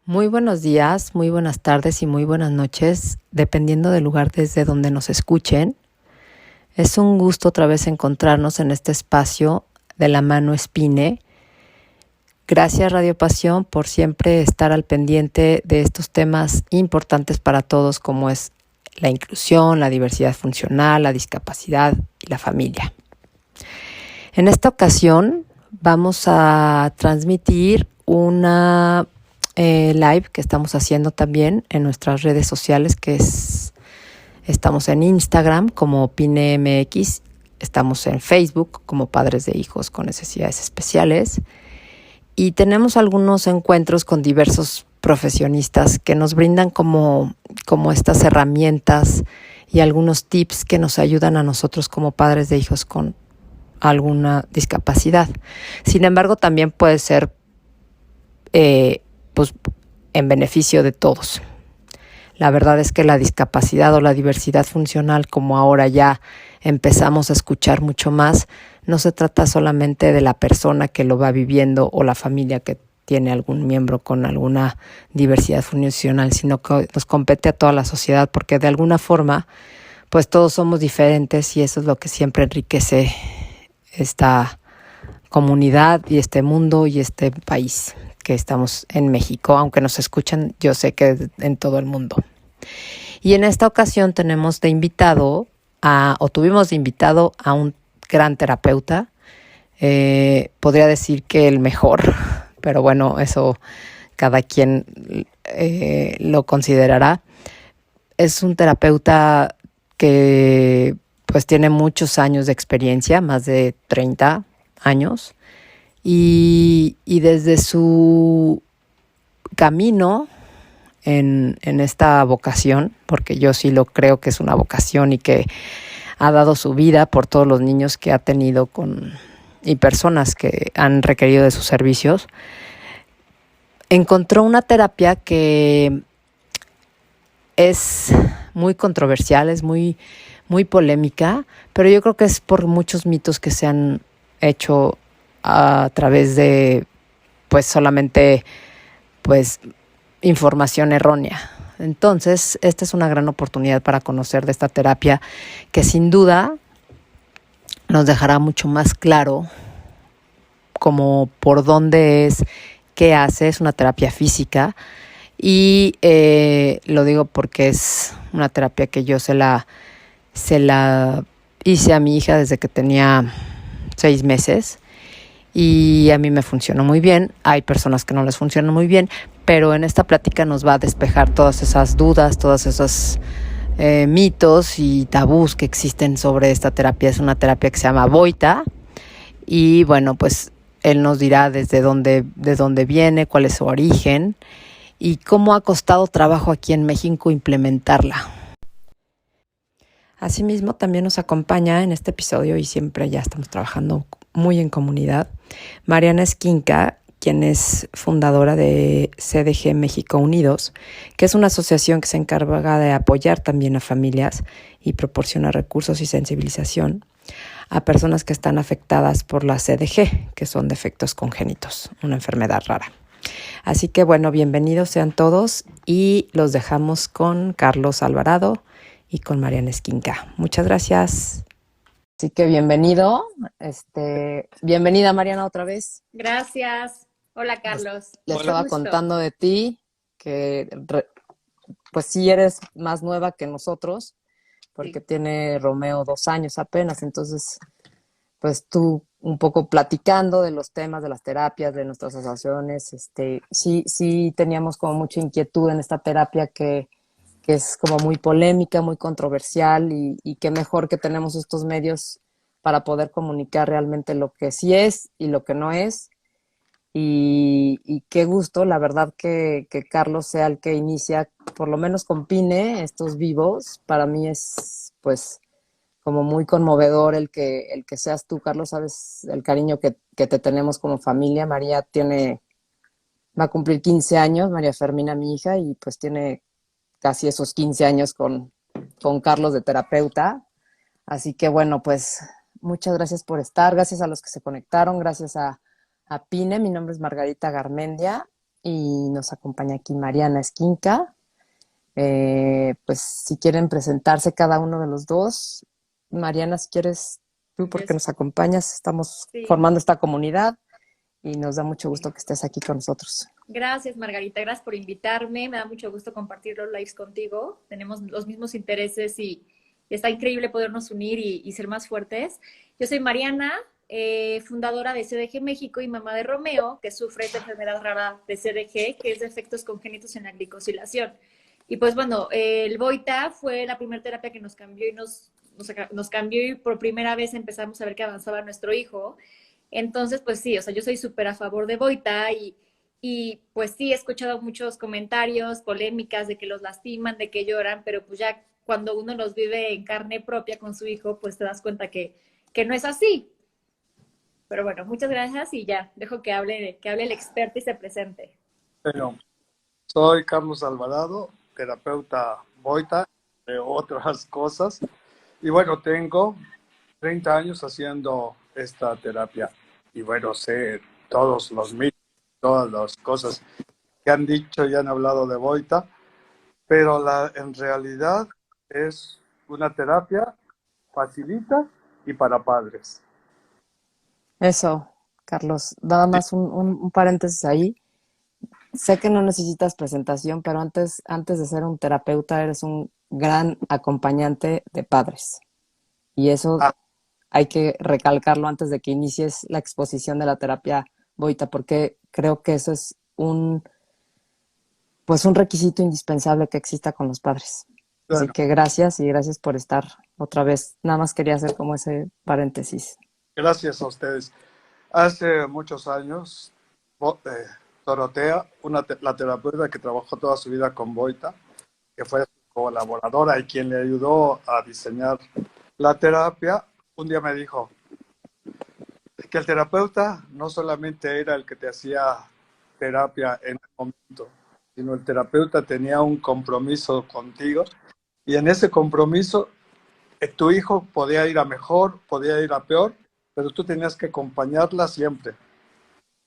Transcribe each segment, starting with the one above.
Muy buenos días, muy buenas tardes y muy buenas noches, dependiendo del lugar desde donde nos escuchen. Es un gusto otra vez encontrarnos en este espacio de la mano Spine. Gracias Radio Pasión por siempre estar al pendiente de estos temas importantes para todos como es la inclusión, la diversidad funcional, la discapacidad y la familia. En esta ocasión vamos a transmitir una live que estamos haciendo también en nuestras redes sociales, estamos en Instagram como PineMX, estamos en Facebook como Padres de Hijos con Necesidades Especiales y tenemos algunos encuentros con diversos profesionistas que nos brindan como estas herramientas y algunos tips que nos ayudan a nosotros como padres de hijos con alguna discapacidad. Sin embargo, también puede ser pues en beneficio de todos. La verdad es que la discapacidad o la diversidad funcional, como ahora ya empezamos a escuchar mucho más, no se trata solamente de la persona que lo va viviendo o la familia que tiene algún miembro con alguna diversidad funcional, sino que nos compete a toda la sociedad, porque de alguna forma, pues todos somos diferentes y eso es lo que siempre enriquece esta comunidad y este mundo y este país que estamos en México, aunque nos escuchan, yo sé que en todo el mundo. Y en esta ocasión tuvimos de invitado a un gran terapeuta, podría decir que el mejor, pero bueno, eso cada quien lo considerará. Es un terapeuta que pues tiene muchos años de experiencia, más de 30 años, y desde su camino en esta vocación, porque yo sí lo creo que es una vocación y que ha dado su vida por todos los niños que ha tenido y personas que han requerido de sus servicios, encontró una terapia que es muy controversial, es muy polémica, pero yo creo que es por muchos mitos que se han hecho a través de pues solamente pues información errónea. Entonces, esta es una gran oportunidad para conocer de esta terapia que sin duda nos dejará mucho más claro como por dónde es, qué hace. Es una terapia física y lo digo porque es una terapia que yo se la hice a mi hija desde que tenía 6 meses y a mí me funcionó muy bien. Hay personas que no les funcionan muy bien, pero en esta plática nos va a despejar todas esas dudas, todos esos mitos y tabús que existen sobre esta terapia. Es una terapia que se llama Boita y bueno, pues él nos dirá de dónde viene, cuál es su origen y cómo ha costado trabajo aquí en México implementarla. Asimismo, también nos acompaña en este episodio, y siempre ya estamos trabajando muy en comunidad, Mariana Esquinca, quien es fundadora de CDG México Unidos, que es una asociación que se encarga de apoyar también a familias y proporciona recursos y sensibilización a personas que están afectadas por la CDG, que son defectos congénitos, una enfermedad rara. Así que bueno, bienvenidos sean todos y los dejamos con Carlos Alvarado y con Mariana Esquinca. Muchas gracias. Así que bienvenido, bienvenida Mariana otra vez. Gracias. Hola Carlos. Le estaba contando de ti, que pues sí eres más nueva que nosotros, porque sí. Tiene Romeo 2 años apenas, entonces pues tú un poco platicando de los temas, de las terapias, de nuestras asociaciones, sí teníamos como mucha inquietud en esta terapia que es como muy polémica, muy controversial y qué mejor que tenemos estos medios para poder comunicar realmente lo que sí es y lo que no es. Y qué gusto, la verdad, que Carlos sea el que inicia, por lo menos con Pine, estos vivos. Para mí es, pues, como muy conmovedor el que seas tú, Carlos. Sabes el cariño que te tenemos como familia. María va a cumplir 15 años, María Fermina, mi hija, y pues tiene casi esos 15 años con Carlos de terapeuta. Así que bueno, pues muchas gracias por estar, gracias a los que se conectaron, gracias a Pine. Mi nombre es Margarita Garmendia y nos acompaña aquí Mariana Esquinca. Pues si quieren presentarse cada uno de los dos. Mariana, si quieres tú, porque Es- nos acompañas, estamos sí, formando esta comunidad y nos da mucho gusto que estés aquí con nosotros. gracias Margarita, gracias por invitarme. Me da mucho gusto compartir los lives contigo. Tenemos los mismos intereses y está increíble podernos unir y ser más fuertes. Yo soy Mariana, fundadora de CDG México y mamá de Romeo, que sufre esta enfermedad rara de CDG, que es defectos congénitos en la glicosilación. Y pues bueno, el Boita fue la primera terapia que nos cambió y nos cambió y por primera vez empezamos a ver que avanzaba nuestro hijo. Entonces, pues sí, o sea, yo soy súper a favor de Boita y pues sí, he escuchado muchos comentarios, polémicas de que los lastiman, de que lloran, pero pues ya cuando uno los vive en carne propia con su hijo, pues te das cuenta que no es así. Pero bueno, muchas gracias y ya, dejo que hable el experto y se presente. Bueno, soy Carlos Alvarado, terapeuta Boita, de otras cosas. Y bueno, tengo 30 años haciendo esta terapia. Y bueno, sé todos los mitos, todas las cosas que han dicho y han hablado de Boita, pero en realidad es una terapia facilita y para padres. Eso, Carlos, nada Sí, más un paréntesis ahí. Sé que no necesitas presentación, pero antes de ser un terapeuta eres un gran acompañante de padres. Y eso ah, hay que recalcarlo antes de que inicies la exposición de la terapia Boita, porque creo que eso es pues un requisito indispensable que exista con los padres. Así bueno, que gracias y gracias por estar otra vez. Nada más quería hacer como ese paréntesis. gracias a ustedes. Hace muchos años, Dorotea, la terapeuta que trabajó toda su vida con Boita, que fue su colaboradora y quien le ayudó a diseñar la terapia, un día me dijo que el terapeuta no solamente era el que te hacía terapia en el momento, sino el terapeuta tenía un compromiso contigo y en ese compromiso tu hijo podía ir a mejor, podía ir a peor, pero tú tenías que acompañarla siempre.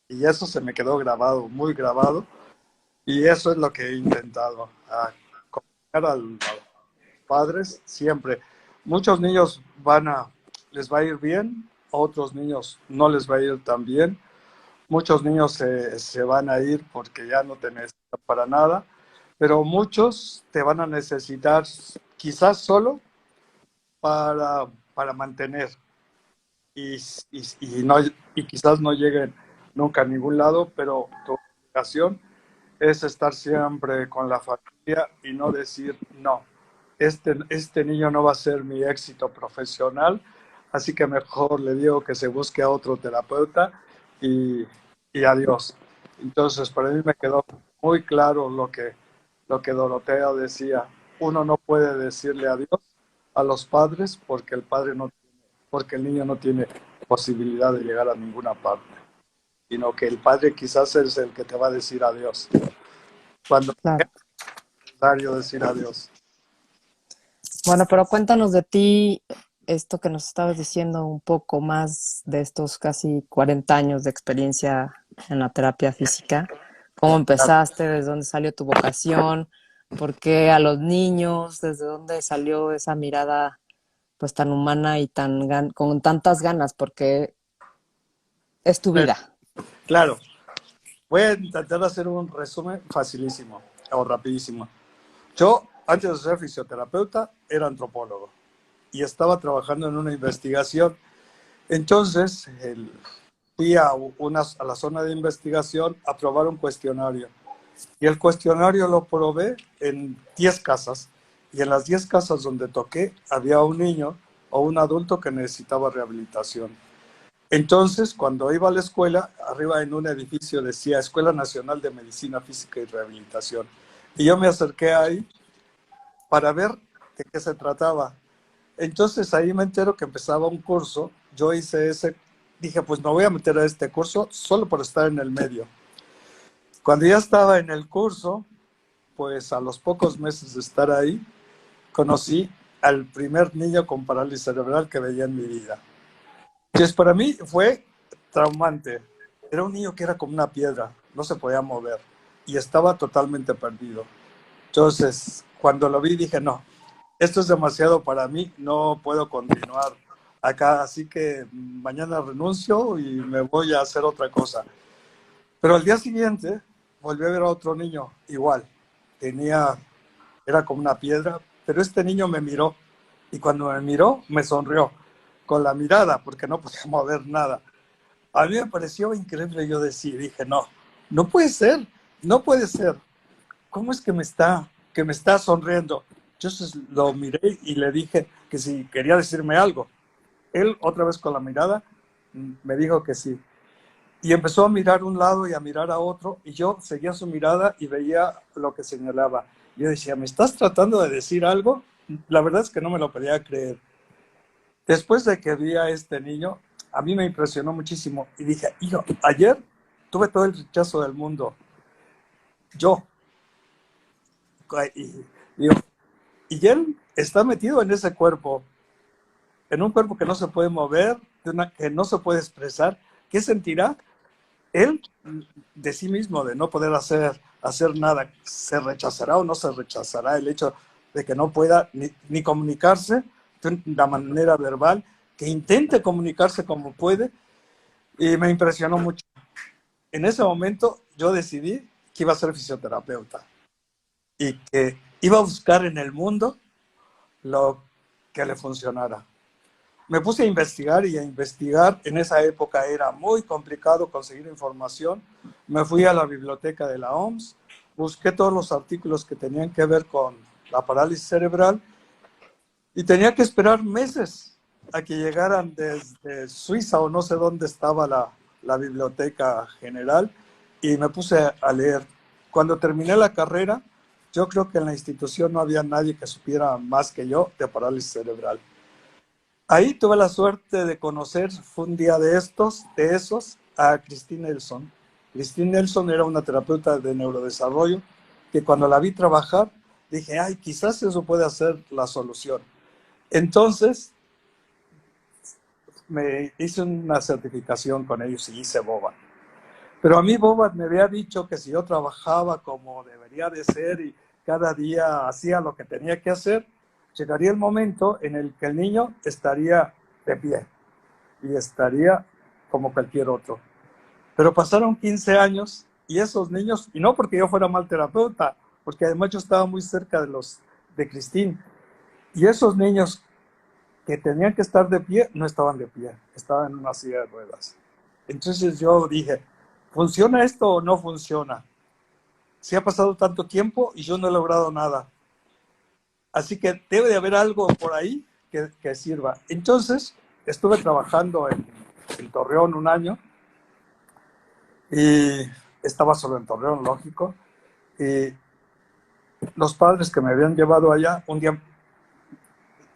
Y eso se me quedó grabado, muy grabado. Y eso es lo que he intentado, acompañar a los padres siempre. Muchos niños les va a ir bien, a otros niños no les va a ir tan bien. Muchos niños se van a ir porque ya no te necesitan para nada, pero muchos te van a necesitar quizás solo para mantener y, no, y quizás no lleguen nunca a ningún lado, pero tu obligación es estar siempre con la familia y no decir, no, este niño no va a ser mi éxito profesional, así que mejor le digo que se busque a otro terapeuta y, y adiós. Entonces, para mí me quedó muy claro lo que Dorotea decía. Uno no puede decirle adiós a los padres porque porque el niño no tiene posibilidad de llegar a ninguna parte, sino que el padre quizás es el que te va a decir adiós cuando es Claro. necesario decir adiós. Bueno, pero cuéntanos de ti, esto que nos estabas diciendo, un poco más de estos casi 40 años de experiencia en la terapia física. ¿Cómo empezaste? ¿Desde dónde salió tu vocación? ¿Por qué a los niños? ¿Desde dónde salió esa mirada pues tan humana y con tantas ganas? Porque es tu Bueno, vida. claro, voy a intentar hacer un resumen facilísimo o rapidísimo. Yo, antes de ser fisioterapeuta, era antropólogo y estaba trabajando en una investigación. Entonces, fui a la zona de investigación a probar un cuestionario. Y el cuestionario lo probé en 10 casas. Y en las 10 casas donde toqué, había un niño o un adulto que necesitaba rehabilitación. Entonces, cuando iba a la escuela, arriba en un edificio decía Escuela Nacional de Medicina Física y Rehabilitación. Y yo me acerqué ahí para ver de qué se trataba. Entonces ahí me entero que empezaba un curso. Yo hice dije, pues me voy a meter a este curso solo por estar en el medio. Cuando ya estaba en el curso, pues a los pocos meses de estar ahí, conocí al primer niño con parálisis cerebral que veía en mi vida. Entonces para mí fue traumante. Era un niño que era como una piedra, no se podía mover. y estaba totalmente perdido. Entonces, cuando lo vi dije, no, esto es demasiado para mí, no puedo continuar acá, así que mañana renuncio y me voy a hacer otra cosa. Pero al día siguiente volví a ver a otro niño, igual, era como una piedra, pero este niño me miró y cuando me miró me sonrió con la mirada porque no podía mover nada. A mí me pareció increíble, yo dije, no, no puede ser, no puede ser. ¿Cómo es que me está sonriendo? Entonces lo miré y le dije que si quería decirme algo. Él, otra vez con la mirada, me dijo que sí. Y empezó a mirar un lado y a mirar a otro, y yo seguía su mirada y veía lo que señalaba. Yo decía, ¿me estás tratando de decir algo? La verdad es que no me lo podía creer. Después de que vi a este niño, a mí me impresionó muchísimo. Y dije, hijo, ayer tuve todo el rechazo del mundo. Yo. Y, digo, y él está metido en ese cuerpo, en un cuerpo que no se puede mover, que no se puede expresar. ¿Qué sentirá él de sí mismo, de no poder hacer nada? ¿Se rechazará o no se rechazará el hecho de que no pueda ni comunicarse de una manera verbal, que intente comunicarse como puede? Y me impresionó mucho. En ese momento yo decidí que iba a ser fisioterapeuta y que iba a buscar en el mundo lo que le funcionara. Me puse a investigar y a investigar. En esa época era muy complicado conseguir información. Me fui a la biblioteca de la OMS, busqué todos los artículos que tenían que ver con la parálisis cerebral y tenía que esperar meses a que llegaran desde Suiza o no sé dónde estaba la biblioteca general, y me puse a leer. Cuando terminé la carrera, yo creo que en la institución no había nadie que supiera más que yo de parálisis cerebral. Ahí tuve la suerte de conocer, fue un día de esos, a Christine Nelson. Christine Nelson era una terapeuta de neurodesarrollo que cuando la vi trabajar, dije, ay, quizás eso puede ser la solución. Entonces, me hice una certificación con ellos y hice BOBAT. Pero a mí BOBAT me había dicho que si yo trabajaba como debería de ser y cada día hacía lo que tenía que hacer, llegaría el momento en el que el niño estaría de pie y estaría como cualquier otro. Pero pasaron 15 años y esos niños, y no porque yo fuera mal terapeuta, porque además yo estaba muy cerca de Christine, y esos niños que tenían que estar de pie, no estaban de pie, estaban en una silla de ruedas. Entonces yo dije, ¿funciona esto o no funciona? Si ha pasado tanto tiempo y yo no he logrado nada. Así que debe de haber algo por ahí que sirva. Entonces estuve trabajando en Torreón un año y estaba solo en Torreón, lógico. Y los padres que me habían llevado allá, un día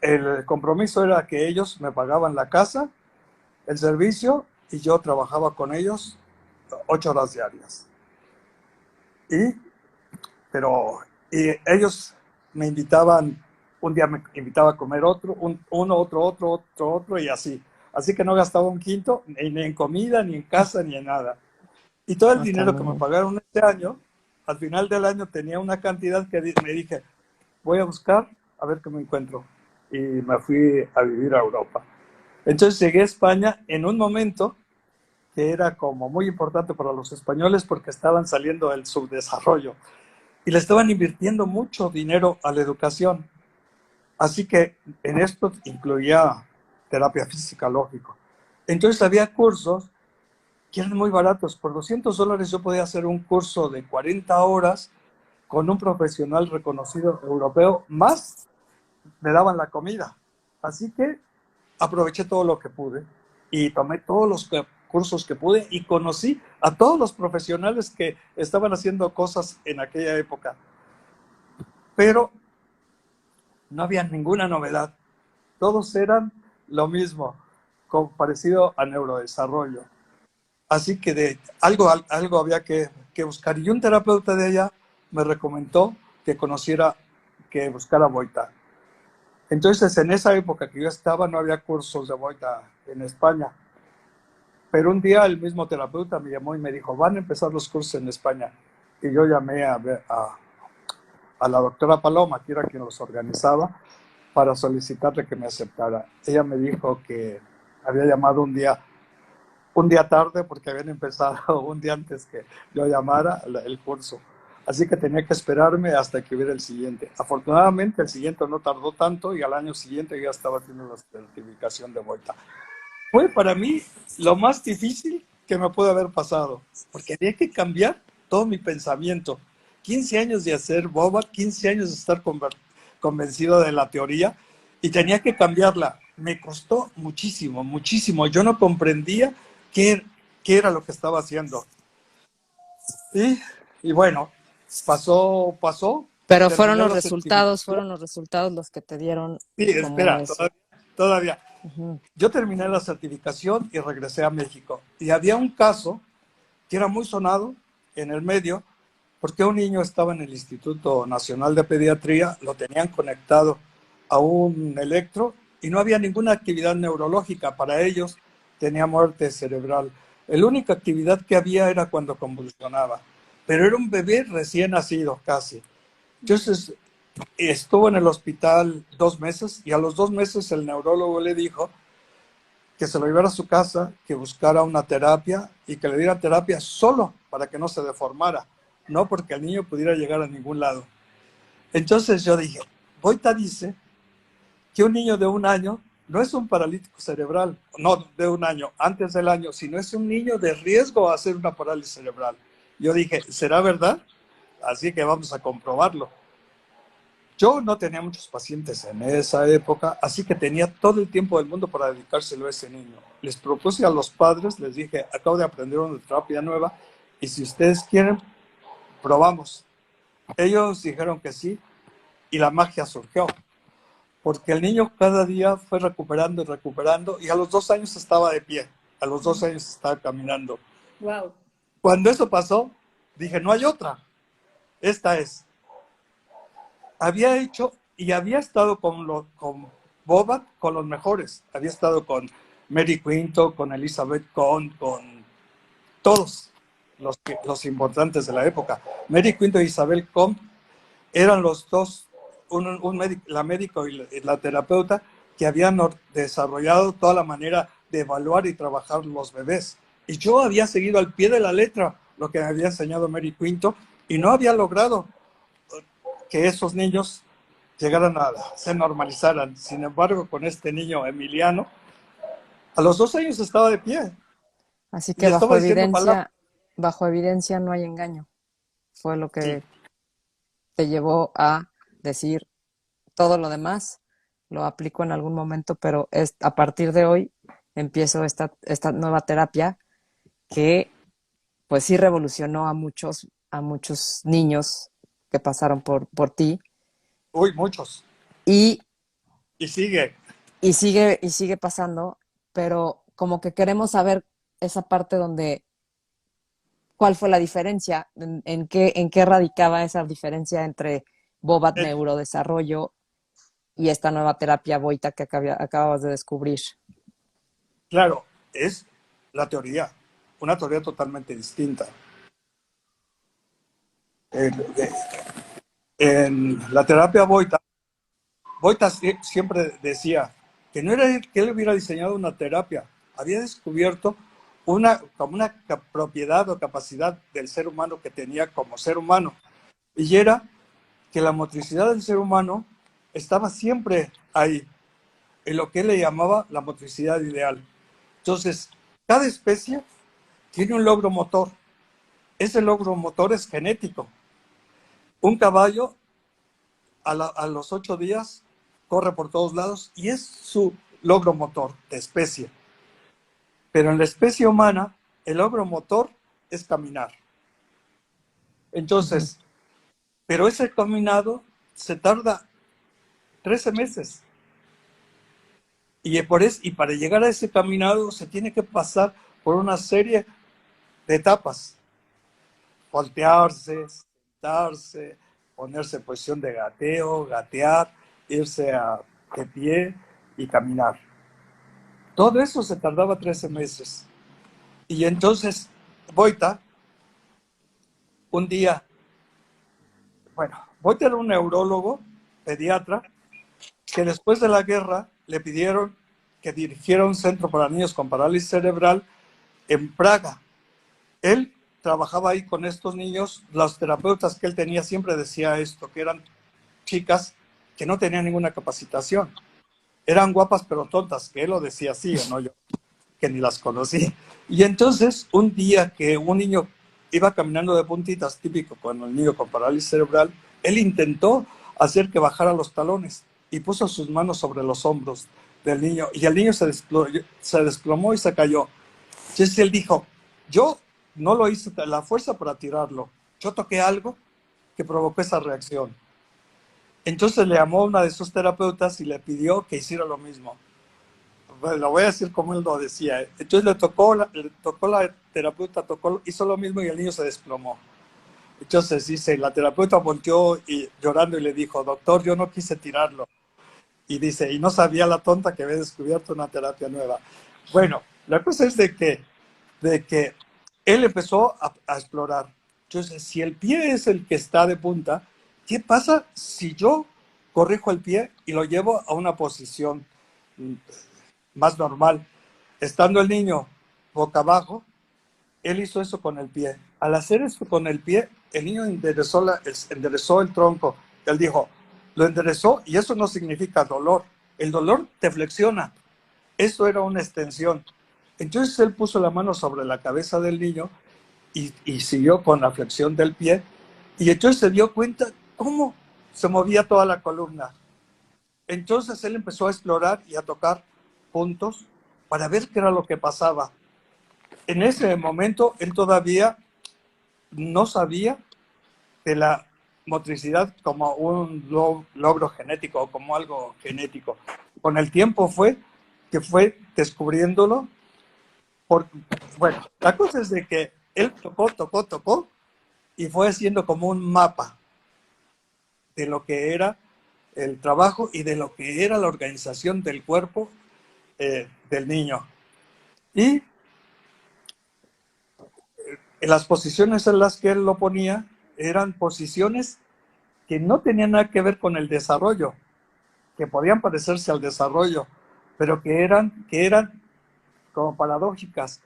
el compromiso era que ellos me pagaban la casa, el servicio, y yo trabajaba con ellos 8 horas diarias. Y ellos me invitaban, un día me invitaba a comer otro, y así. Así que no gastaba un quinto, ni en comida, ni en casa, ni en nada. Y todo el dinero que me pagaron este año, al final del año tenía una cantidad que me dije, voy a buscar a ver qué me encuentro. Y me fui a vivir a Europa. Entonces llegué a España en un momento que era como muy importante para los españoles porque estaban saliendo del subdesarrollo y le estaban invirtiendo mucho dinero a la educación. Así que en esto incluía terapia física, lógico. Entonces había cursos que eran muy baratos. Por $200 yo podía hacer un curso de 40 horas con un profesional reconocido europeo, más me daban la comida. Así que aproveché todo lo que pude y tomé todos los cursos que pude y conocí a todos los profesionales que estaban haciendo cosas en aquella época. Pero no había ninguna novedad. Todos eran lo mismo, parecido a neurodesarrollo. Así que algo había que buscar. Y un terapeuta de allá me recomendó que buscara Boita. Entonces, en esa época que yo estaba, no había cursos de Boita en España. Pero un día el mismo terapeuta me llamó y me dijo, van a empezar los cursos en España. y yo llamé a la doctora Paloma, que era quien los organizaba, para solicitarle que me aceptara. Ella me dijo que había llamado un día tarde porque habían empezado un día antes que yo llamara el curso. Así que tenía que esperarme hasta que hubiera el siguiente. Afortunadamente el siguiente no tardó tanto y al año siguiente ya estaba haciendo la certificación de Boita. Fue para mí lo más difícil que me pudo haber pasado, porque había que cambiar todo mi pensamiento. 15 años de hacer boba, 15 años de estar convencido de la teoría y tenía que cambiarla. Me costó muchísimo, muchísimo. Yo no comprendía qué era lo que estaba haciendo. Y bueno, pasó. Pero Terminé la certificación. fueron los resultados los que te dieron Sí, como espera, eso. todavía. Ujú. Yo terminé la certificación y regresé a México. Y había un caso que era muy sonado en el medio, porque un niño estaba en el Instituto Nacional de Pediatría, lo tenían conectado a un electro y no había ninguna actividad neurológica. Para ellos tenía muerte cerebral. La única actividad que había era cuando convulsionaba, pero era un bebé recién nacido casi. Entonces estuvo en el hospital 2 meses y a los 2 meses el neurólogo le dijo que se lo llevara a su casa, que buscara una terapia y que le diera terapia solo para que no se deformara, no porque el niño pudiera llegar a ningún lado. Entonces yo dije, Boita dice que un niño de 1 año no es un paralítico cerebral, no de 1 año, antes del año, sino es un niño de riesgo a hacer una parálisis cerebral. Yo dije, ¿será verdad? Así que vamos a comprobarlo. Yo no tenía muchos pacientes en esa época, así que tenía todo el tiempo del mundo para dedicárselo a ese niño. Les propuse a los padres, les dije, acabo de aprender una terapia nueva y si ustedes quieren, probamos. Ellos dijeron que sí y la magia surgió, porque el niño cada día fue recuperando y recuperando y a los 2 años estaba de pie, a los 2 años estaba caminando. Wow. Cuando eso pasó, dije, no hay otra, esta es. Había hecho y había estado con Bobat, con los mejores. Había estado con Mary Quinto, con Elizabeth Cohn, con todos los importantes de la época. Mary Quinto e Isabel Cohn eran los dos, la médico y la terapeuta, que habían desarrollado toda la manera de evaluar y trabajar los bebés. Y yo había seguido al pie de la letra lo que me había enseñado Mary Quinto y no había logrado que esos niños llegaran se normalizaran. Sin embargo, con este niño Emiliano, a los 2 años estaba de pie Así y que estaba diciendo palabras. bajo evidencia no hay engaño. Fue lo Sí, que te llevó a decir todo lo demás lo aplico en algún momento, pero es a partir de hoy empiezo esta nueva terapia que pues sí revolucionó a muchos niños que pasaron por ti uy, muchos. y, Y sigue. y sigue pasando, pero como que queremos saber esa parte donde cuál fue la diferencia, en qué radicaba esa diferencia entre Bobat Eh, Neurodesarrollo y esta nueva terapia Boita que acababas de descubrir. claro, es la teoría, una teoría totalmente distinta. Eh, eh, en la terapia Boita, Boita siempre decía que no era que él hubiera diseñado una terapia, había descubierto como una propiedad o capacidad del ser humano que tenía como ser humano, y era que la motricidad del ser humano estaba siempre ahí, en lo que él le llamaba la motricidad ideal. Entonces, cada especie tiene un logro motor. Ese logro motor es genético. Un caballo a los 8 días corre por todos lados y es su logro motor de especie. Pero en la especie humana, el logro motor es caminar. Uh-huh. Entonces, pero ese caminado se tarda 13 meses. Y para llegar a ese caminado se tiene que pasar por una serie de etapas. Voltearse, sentarse, ponerse en posición de gateo, gatear, irse de pie y caminar. Todo eso se tardaba 13 meses. Y entonces Boita un día bueno, voy a tener un neurólogo, pediatra, que después de la guerra le pidieron que dirigiera un centro para niños con parálisis cerebral en Praga. Él trabajaba ahí con estos niños, los terapeutas que él tenía siempre decía esto, que eran chicas que no tenían ninguna capacitación. Eran guapas pero tontas, que él lo decía así, no yo, que ni las conocí. Y entonces, un día que un niño iba caminando de puntitas, típico con el niño con parálisis cerebral, él intentó hacer que bajara los talones y puso sus manos sobre los hombros del niño, y el niño se desplomó y se cayó. Entonces él dijo, yo no lo hice la fuerza para tirarlo, yo toqué algo que provocó esa reacción. Entonces le llamó a una de sus terapeutas y le pidió que hiciera lo mismo. Bueno, lo voy a decir como él lo decía. Entonces le tocó la terapeuta, hizo lo mismo y el niño se desplomó. Entonces dice, la terapeuta volteó y llorando y le dijo, doctor, yo no quise tirarlo. Y dice, y no sabía la tonta que había descubierto una terapia nueva. Bueno, la cosa es de que él empezó a explorar. Entonces, si el pie es el que está de punta, ¿qué pasa si yo corrijo el pie y lo llevo a una posición más normal? Estando el niño boca abajo, él hizo eso con el pie. Al hacer eso con el pie, el niño enderezó el tronco. Él dijo, lo enderezó y eso no significa dolor. El dolor te flexiona. Eso era una extensión. Entonces él puso la mano sobre la cabeza del niño y siguió con la flexión del pie. Y entonces se dio cuenta cómo se movía toda la columna. Entonces él empezó a explorar y a tocar puntos para ver qué era lo que pasaba. En ese momento él todavía no sabía de la motricidad como un logro genético o como algo genético. Con el tiempo fue descubriéndolo. Bueno, la cosa es de que él tocó y fue haciendo como un mapa de lo que era el trabajo y de lo que era la organización del cuerpo del niño. Y en las posiciones en las que él lo ponía eran posiciones que no tenían nada que ver con el desarrollo, que podían parecerse al desarrollo, pero que eran como paradójicas,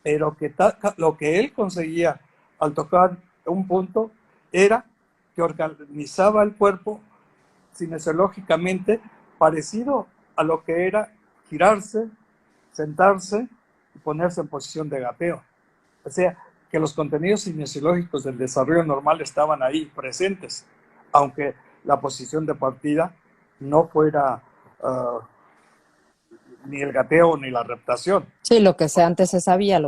pero que lo que él conseguía al tocar un punto era que organizaba el cuerpo cinesiológicamente parecido a lo que era girarse, sentarse y ponerse en posición de gateo. O sea, que los contenidos cinesiológicos del desarrollo normal estaban ahí presentes, aunque la posición de partida no fuera ni el gateo ni la reptación. Sí, lo que antes se sabía,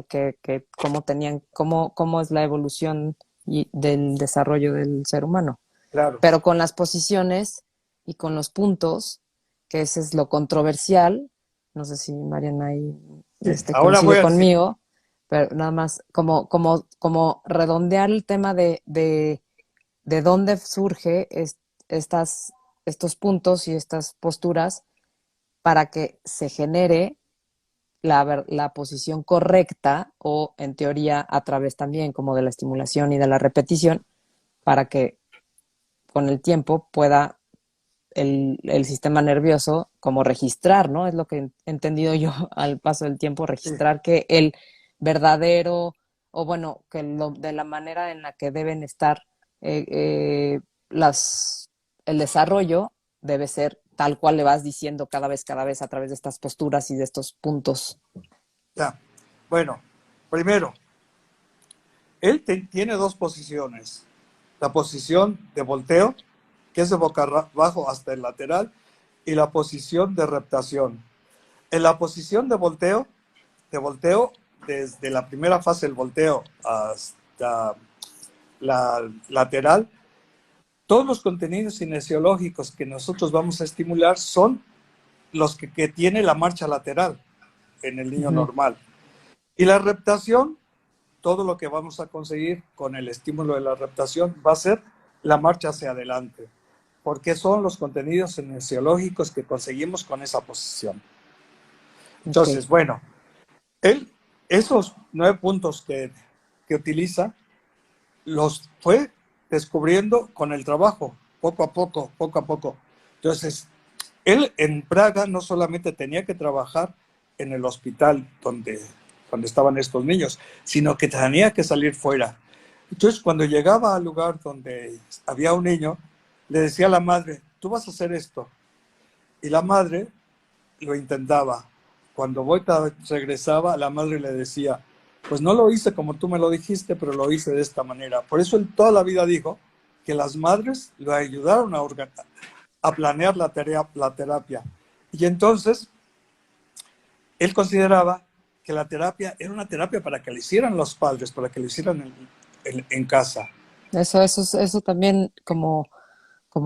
cómo es la evolución del desarrollo del ser humano. Claro. Pero con las posiciones y con los puntos, que ese es lo controversial, no sé si Mariana ahí coincide conmigo, pero nada más como redondear el tema de dónde surge estos puntos y estas posturas para que se genere la posición correcta o en teoría a través también como de la estimulación y de la repetición para que con el tiempo pueda el sistema nervioso como registrar, ¿no? Es lo que he entendido yo al paso del tiempo, registrar sí. Que el verdadero, o bueno, que de la manera en la que deben estar el desarrollo debe ser tal cual le vas diciendo cada vez a través de estas posturas y de estos puntos. Ya, bueno, primero, él tiene dos posiciones. La posición de volteo, que es de boca abajo hasta el lateral, y la posición de reptación. En la posición de volteo, desde la primera fase del volteo hasta la lateral, todos los contenidos cinesiológicos que nosotros vamos a estimular son los que tiene la marcha lateral en el niño normal. Y la reptación, todo lo que vamos a conseguir con el estímulo de la reptación va a ser la marcha hacia adelante, porque son los contenidos cinesiológicos que conseguimos con esa posición. Entonces, bueno, esos 9 puntos que utiliza, los fue descubriendo con el trabajo, poco a poco, poco a poco. Entonces, él en Praga no solamente tenía que trabajar en el hospital donde estaban estos niños, sino que tenía que salir fuera. Entonces, cuando llegaba al lugar donde había un niño, le decía a la madre, tú vas a hacer esto. Y la madre lo intentaba. Cuando Boita regresaba, la madre le decía, pues no lo hice como tú me lo dijiste, pero lo hice de esta manera. Por eso él toda la vida dijo que las madres lo ayudaron a planear la terapia. Y entonces, él consideraba que la terapia era una terapia para que le hicieran los padres, para que lo hicieran en casa. Eso también como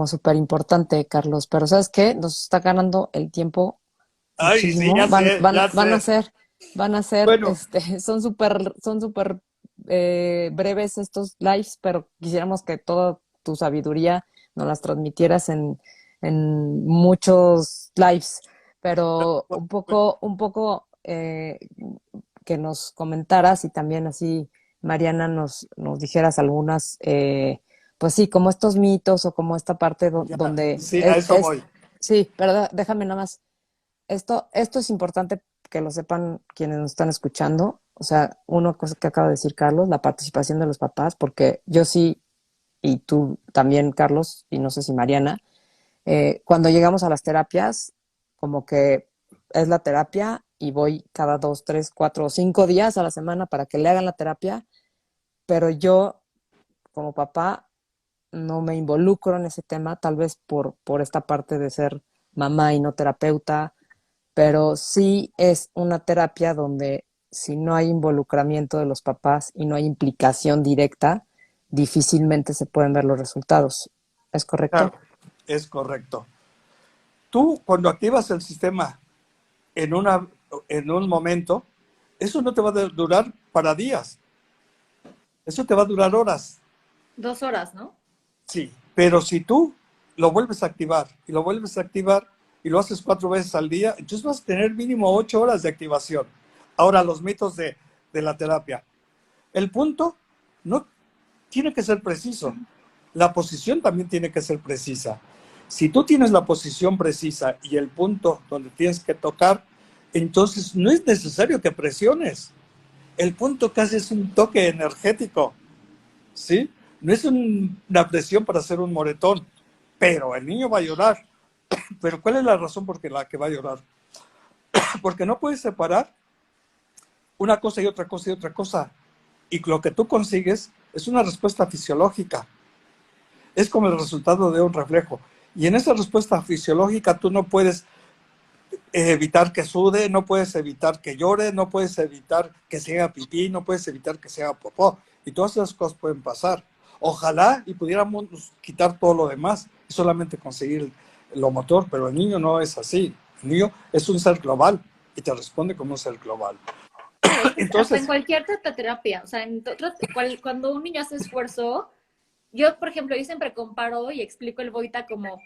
súper importante, Carlos. Pero ¿sabes qué? Nos está ganando el tiempo Ay, sí, muchísimo. ya sé, ya sé. Van a ser, Bueno, son súper breves estos lives, pero quisiéramos que toda tu sabiduría nos las transmitieras en muchos lives. Pero un poco que nos comentaras y también así, Mariana, nos dijeras algunas, pues sí, como estos mitos o como esta parte ya, donde sí, a eso voy. sí, pero déjame nada más. Esto es importante que lo sepan quienes nos están escuchando. O sea, una cosa que acaba de decir Carlos, la participación de los papás, porque yo sí, y tú también, Carlos, y no sé si Mariana, cuando llegamos a las terapias, como que es la terapia y voy cada 2, 3, 4 o 5 días a la semana para que le hagan la terapia, pero yo, como papá, no me involucro en ese tema, tal vez por esta parte de ser mamá y no terapeuta, pero sí es una terapia donde si no hay involucramiento de los papás y no hay implicación directa, difícilmente se pueden ver los resultados. ¿Es Claro, correcto? es correcto. Tú, cuando activas el sistema en, en un momento, eso no te va a durar para días, eso te va a durar horas. 2 horas, ¿no? Sí, pero si tú lo vuelves a activar y lo vuelves a activar y lo haces 4 veces al día, entonces vas a tener mínimo 8 horas de activación. Ahora, los mitos de la terapia. El punto no tiene que ser preciso. La posición también tiene que ser precisa. Si tú tienes la posición precisa y el punto donde tienes que tocar, entonces no es necesario que presiones. El punto casi es un toque energético, ¿sí? No es una presión para hacer un moretón, pero el niño va a llorar. Pero ¿cuál es la razón por la que va a llorar? Porque no puedes separar una cosa y otra cosa y otra cosa. Y lo que tú consigues es una respuesta fisiológica. Es como el resultado de un reflejo. Y en esa respuesta fisiológica tú no puedes evitar que sude, no puedes evitar que llore, no puedes evitar que se haga pipí, no puedes evitar que se haga popó. Y todas esas cosas pueden pasar. Ojalá y pudiéramos quitar todo lo demás y solamente conseguir lo motor, pero el niño no es así. El niño es un ser global y te responde como un ser global. Claro, es que hasta en Entonces, cualquier terapia, o sea, cuando un niño hace esfuerzo, yo, por ejemplo, yo siempre comparo y explico el Boita como,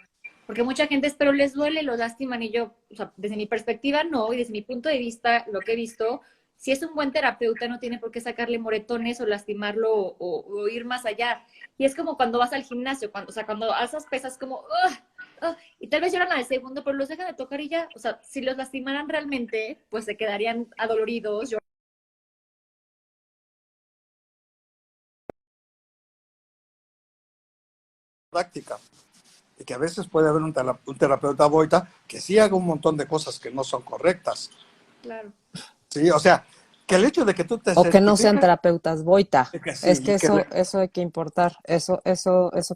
porque mucha gente es, pero les duele, los lastiman, y yo, o sea, desde mi perspectiva no, y desde mi punto de vista, lo que he visto, si es un buen terapeuta no tiene por qué sacarle moretones o lastimarlo o ir más allá. Y es como cuando vas al gimnasio, o sea, cuando alzas pesas como, y tal vez lloran al segundo, pero los dejan de tocar y ya, o sea, si los lastimaran realmente, pues se quedarían adoloridos, práctica. Y que a veces puede haber un terapeuta boita que sí haga un montón de cosas que no son correctas. claro. Sí, o sea, que el hecho de que tú te O que no sean certifiques, terapeutas boita. que sí, Es que y que eso hay que importar, eso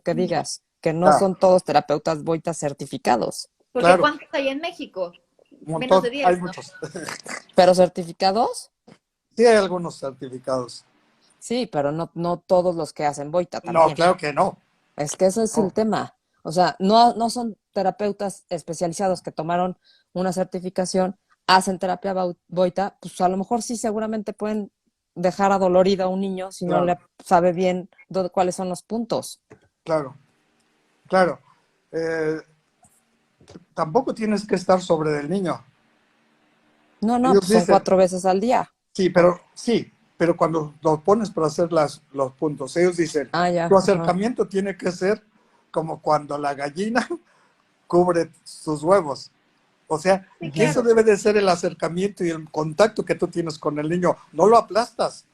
que digas, que no ya, son todos terapeutas boita certificados, Porque claro, ¿cuántos hay en México? un Menos de montón, hay 10, ¿no? muchos. pero certificados, Sí hay algunos certificados. sí, pero no todos los que hacen boita No, también. claro que no. Es que ese es el No, tema. O sea, no son terapeutas especializados que tomaron una certificación, hacen terapia boita, pues a lo mejor sí seguramente pueden dejar adolorido a un niño si no claro, le sabe bien cuáles son los puntos. claro, claro. Eh, Tampoco tienes que estar sobre del niño. No, Ellos pues son dicen, 4 veces al día. sí, pero cuando lo pones para hacer los puntos, ellos dicen, Ya. tu Ajá. acercamiento tiene que ser como cuando la gallina cubre sus huevos. O sea, Sí, eso claro. debe de ser el acercamiento y el contacto que tú tienes con el niño. No lo aplastas,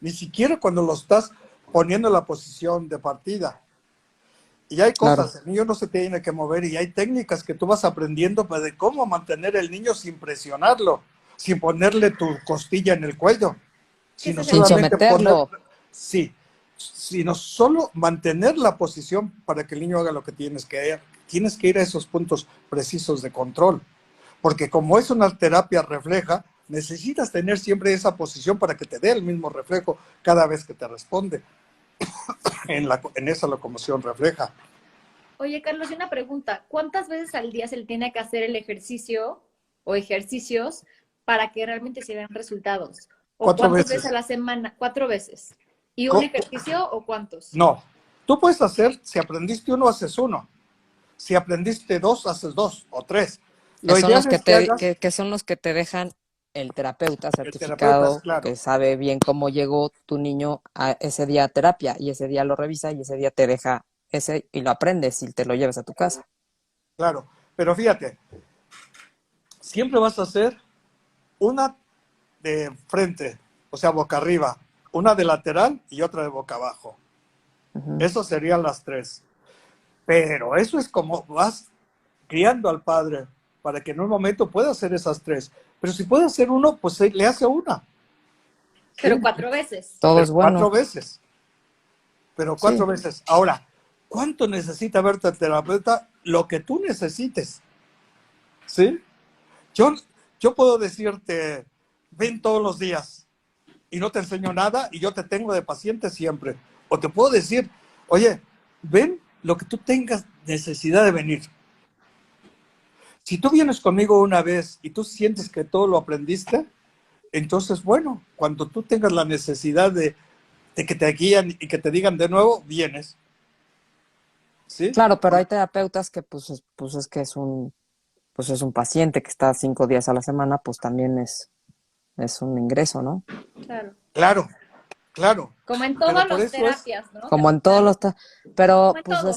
ni siquiera cuando lo estás poniendo en la posición de partida. Y hay Claro. cosas, el niño no se tiene que mover y hay técnicas que tú vas aprendiendo pues, de cómo mantener el niño sin presionarlo, sin ponerle tu costilla en el cuello, Sí, ese sino es el Sin punto. solamente poner, someterlo. sí, sino solo mantener la posición para que el niño haga lo que tienes que ir a esos puntos precisos de control, porque como es una terapia refleja, necesitas tener siempre esa posición para que te dé el mismo reflejo cada vez que te responde en esa locomoción refleja. Oye, Carlos, y una pregunta. ¿Cuántas veces al día se le tiene que hacer el ejercicio o ejercicios para que realmente se vean resultados? ¿O Cuatro cuántas veces a veces. la semana? 4 veces. ¿Y un ejercicio o cuántos? No, tú puedes hacer, si aprendiste uno, haces uno. Si aprendiste dos, haces dos o tres. Que Lo son ideal los que es que te, hagas que son los que te dejan el terapeuta el terapeuta, certificado claro, que sabe bien cómo llegó tu niño a ese día a terapia y ese día lo revisa y ese día te deja ese y lo aprendes y te lo llevas a tu casa. claro. Pero fíjate, siempre vas a hacer una de frente, o sea, boca arriba, una de lateral y otra de boca abajo. Ujú. Eso serían las tres. Pero eso es como vas criando al padre para que en un momento pueda hacer esas tres. Pero si puede hacer uno, pues le hace una. Pero ¿Sí? 4 veces. Todo Pero es cuatro bueno. veces. Pero cuatro Sí, veces. Ahora, ¿cuánto necesita verte el terapeuta? Lo que tú necesites. ¿Sí? Yo, yo puedo decirte, ven todos los días y no te enseño nada y yo te tengo de paciente siempre. O te puedo decir, oye, ven lo que tú tengas necesidad de venir. Si tú vienes conmigo una vez y tú sientes que todo lo aprendiste, entonces, bueno, cuando tú tengas la necesidad de que te guían y que te digan de nuevo, vienes. ¿Sí? claro, pero hay terapeutas que pues es que pues es un paciente que está 5 días a la semana, pues también es un ingreso, ¿no? Claro. Claro, claro. Como en Pero todas por las eso es, terapias, ¿no? Que Como al en todos final, los, pero como en pues todo.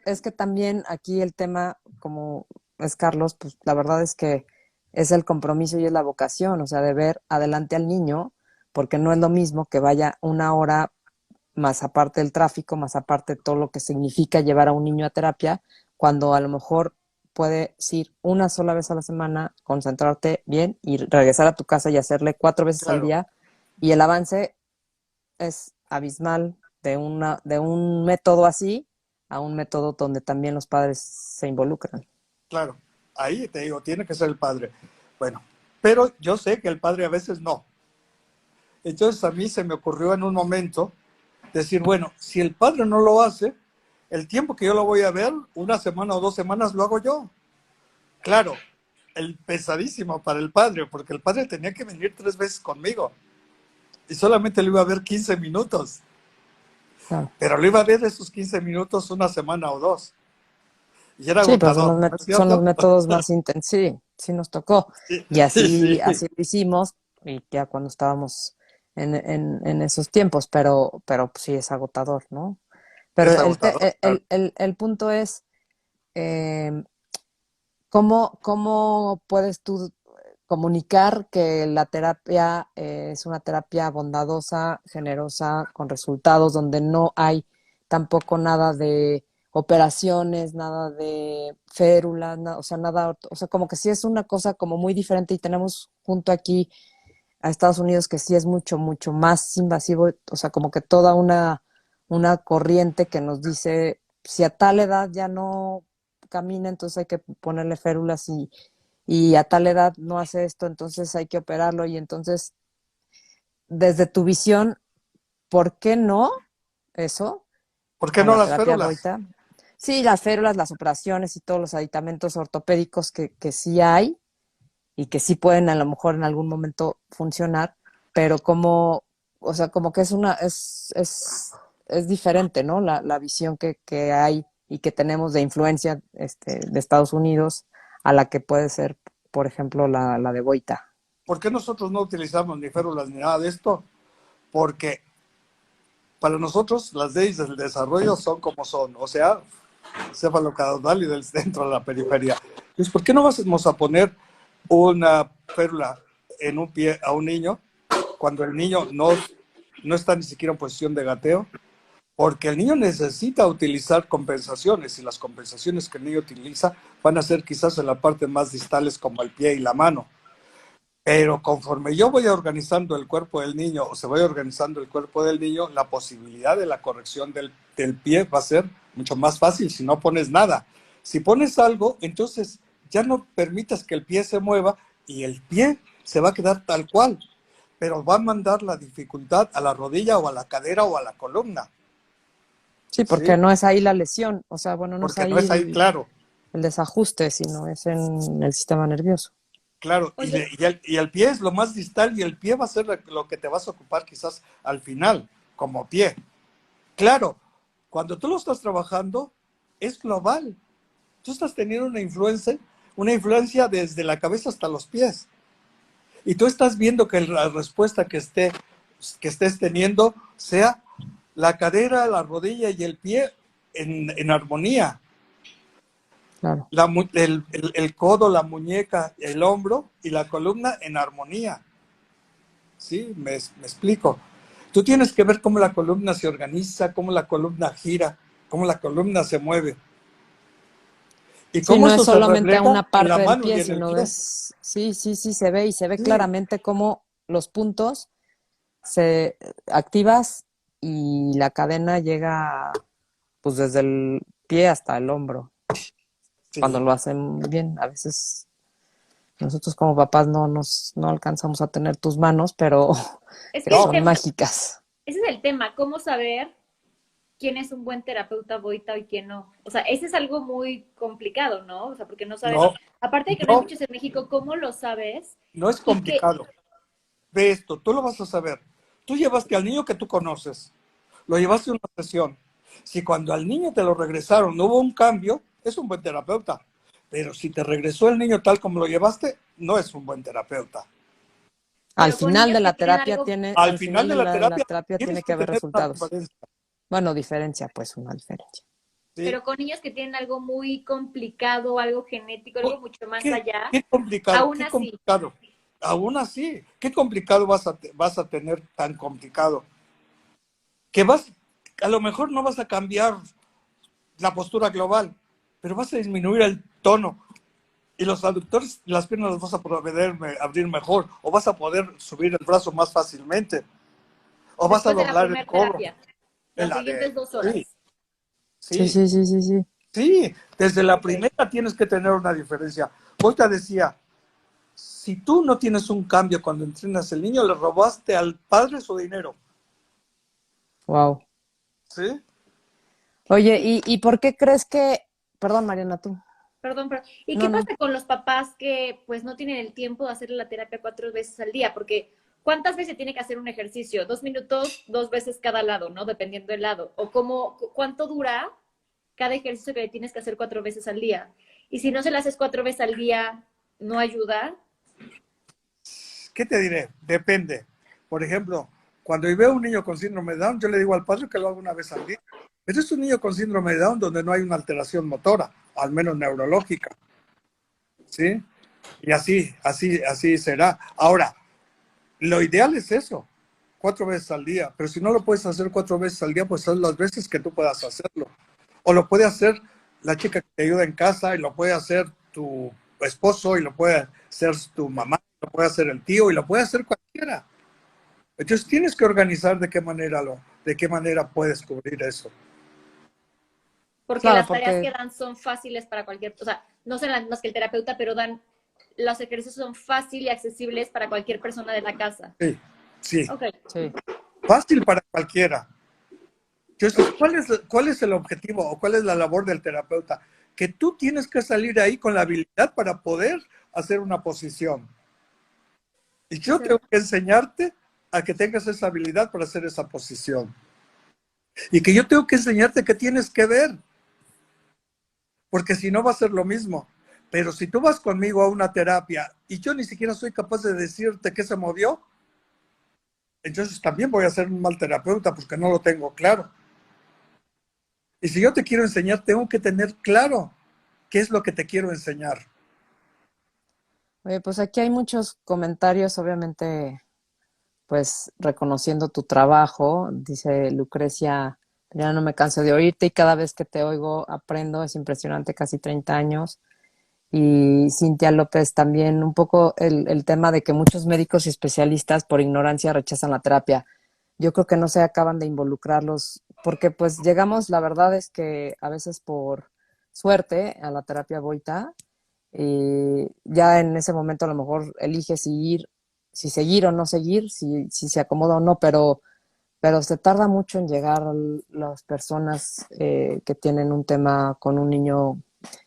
es que también aquí el tema, como es Carlos, pues la verdad es que es el compromiso y es la vocación, o sea, de ver adelante al niño, porque no es lo mismo que vaya una hora más aparte del tráfico, más aparte de todo lo que significa llevar a un niño a terapia, cuando a lo mejor puedes ir una sola vez a la semana, concentrarte bien y regresar a tu casa y hacerle 4 veces al claro, día, y el avance es abismal de un método así a un método donde también los padres se involucran. claro. Ahí te digo, tiene que ser el padre. Bueno, pero yo sé que el padre a veces no. Entonces a mí se me ocurrió en un momento decir, bueno, si el padre no lo hace, el tiempo que yo lo voy a ver, una semana o 2 semanas, lo hago yo. Claro, el pesadísimo para el padre, porque el padre tenía que venir 3 veces conmigo y solamente lo iba a ver 15 minutos, Claro. pero lo iba a ver esos 15 minutos una semana o dos. Y era Sí, pero son agotador, ¿no es son los cierto? métodos más intensos. Sí, sí nos tocó. Sí, Y sí, así lo hicimos, y ya cuando estábamos en esos tiempos, pero pues, sí es agotador, ¿no? Pero es agotador, claro. el punto es, eh, ¿cómo puedes tú comunicar que la terapia es una terapia bondadosa, generosa, con resultados, donde no hay tampoco nada de operaciones, nada de férulas, o sea, nada, o sea, como que sí es una cosa como muy diferente y tenemos junto aquí a Estados Unidos que sí es mucho, mucho más invasivo, o sea, como que toda una corriente que nos dice, si a tal edad ya no camina, entonces hay que ponerle férulas y a tal edad no hace esto, entonces hay que operarlo y entonces, desde tu visión, ¿por qué no eso ¿Por qué a no la las terapia férulas? goita? Sí, las férulas, las operaciones y todos los aditamentos ortopédicos que sí hay y que sí pueden a lo mejor en algún momento funcionar, pero como, o sea, como que es diferente, ¿no? La visión que hay y que tenemos de influencia de Estados Unidos a la que puede ser, por ejemplo, la de Boita. ¿Por qué nosotros no utilizamos ni férulas ni nada de esto? porque para nosotros las leyes del desarrollo son como son, o sea, cefalocaudal y del centro a la periferia. Entonces, ¿por qué no vamos a poner una férula en un pie a un niño cuando el niño no está ni siquiera en posición de gateo? Porque el niño necesita utilizar compensaciones y las compensaciones que el niño utiliza van a ser quizás en la parte más distales como el pie y la mano. Pero conforme yo voy organizando el cuerpo del niño o se vaya organizando el cuerpo del niño, la posibilidad de la corrección del pie va a ser mucho más fácil si no pones nada. Si pones algo, entonces ya no permitas que el pie se mueva y el pie se va a quedar tal cual, pero va a mandar la dificultad a la rodilla o a la cadera o a la columna. Sí, porque ¿Sí? no es ahí la lesión, o sea, bueno, no es Porque ahí no es ahí, claro. el desajuste, sino es en el sistema nervioso. Claro, Oye, y el pie es lo más distal y el pie va a ser lo que te vas a ocupar quizás al final, como pie. Claro, cuando tú lo estás trabajando, es global. Tú estás teniendo una influencia desde la cabeza hasta los pies. Y tú estás viendo que la respuesta que estés teniendo sea la cadera, la rodilla y el pie en armonía. Claro. El codo, la muñeca, el hombro y la columna en armonía. ¿Sí? Me explico. Tú tienes que ver cómo la columna se organiza, cómo la columna gira, cómo la columna se mueve. Y Sí, cómo no es eso se solamente a una refleja en la parte del mano pie, y en el sino pie. ves, sí, sí, sí, se ve y se ve Sí, claramente cómo los puntos se activas y la cadena llega pues desde el pie hasta el hombro, cuando sí. lo hacen bien. A veces nosotros como papás no alcanzamos a tener tus manos, pero es que que el No, son tema, mágicas. ese es el tema, cómo saber quién es un buen terapeuta boita y quién no. O sea, ese es algo muy complicado, ¿no? O sea, porque no sabes, no, aparte de que no hay no, muchos en México, ¿cómo lo sabes? no es Y que, complicado. Ve esto, tú lo vas a saber. Tú llevaste al niño que tú conoces, lo llevaste a una sesión. Si cuando al niño te lo regresaron no hubo un cambio, es un buen terapeuta. Pero si te regresó el niño tal como lo llevaste, no es un buen terapeuta. Al pero con final niños de que la tienen terapia algo, tiene, Al al final final de de la la terapia terapia tienes tiene que que haber tener una resultados. diferencia. Bueno, diferencia, pues una diferencia. ¿Sí? pero con niños que tienen algo muy complicado, algo genético, algo mucho más allá, Qué complicado, aún qué así. complicado. Aún así, qué complicado vas a tener tan complicado. Que a lo mejor no vas a cambiar la postura global, pero vas a disminuir el tono y los aductores, las piernas las vas a poder abrir mejor, o vas a poder subir el brazo más fácilmente, o vas a Después de la doblar el primera codo. terapia, En las la de, siguientes 2 horas. sí, Sí, sí, sí, sí, sí, sí. sí, desde la Ok. primera tienes que tener una diferencia. Hoy te decía, si tú no tienes un cambio cuando entrenas el niño, le robaste al padre su dinero, Wow. ¿sí? Oye, ¿Y ¿y por qué crees que, perdón, Mariana, tú? perdón, ¿y No, qué no. pasa con los papás que pues no tienen el tiempo de hacer la terapia 4 veces al día? Porque ¿cuántas veces tiene que hacer un ejercicio? 2 minutos, 2 veces cada lado, ¿no? Dependiendo del lado. O cuánto dura cada ejercicio que le tienes que hacer 4 veces al día. Y si no se lo haces 4 veces al día, ¿no ayuda? ¿Qué te diré? Depende. Por ejemplo, cuando yo veo a un niño con síndrome de Down, yo le digo al padre que lo haga una vez al día. Pero es un niño con síndrome de Down donde no hay una alteración motora, al menos neurológica, ¿sí? Y así será. Ahora, lo ideal es eso, 4 veces al día. Pero si no lo puedes hacer 4 veces al día, pues haz las veces que tú puedas hacerlo. O lo puede hacer la chica que te ayuda en casa, y lo puede hacer tu esposo, y lo puede hacer tu mamá, lo puede hacer el tío, y lo puede hacer cualquiera. Entonces tienes que organizar de qué manera puedes cubrir eso. Porque Claro, las tareas porque que dan son fáciles para cualquier, o sea, no son las mismas que el terapeuta, pero los ejercicios son fáciles y accesibles para cualquier persona de la casa. Sí, sí, Ok. sí, fácil para cualquiera. Entonces, cuál es el objetivo o cuál es la labor del terapeuta? Que tú tienes que salir ahí con la habilidad para poder hacer una posición. Y yo tengo que enseñarte a que tengas esa habilidad para hacer esa posición. Y que yo tengo que enseñarte que tienes que ver, porque si no va a ser lo mismo. Pero si tú vas conmigo a una terapia y yo ni siquiera soy capaz de decirte qué se movió, entonces también voy a ser un mal terapeuta porque no lo tengo claro. Y si yo te quiero enseñar, tengo que tener claro qué es lo que te quiero enseñar. Oye, pues aquí hay muchos comentarios, obviamente, pues reconociendo tu trabajo. Dice Lucrecia, ya no me canso de oírte y cada vez que te oigo aprendo, es impresionante, casi 30 años. Y Cintia López también, un poco el tema de que muchos médicos y especialistas por ignorancia rechazan la terapia. Yo creo que no se acaban de involucrarlos, porque pues llegamos, la verdad es que a veces por suerte a la terapia Boita, y ya en ese momento a lo mejor elige si seguir o no seguir, si se acomoda o no, pero se tarda mucho en llegar las personas que tienen un tema con un niño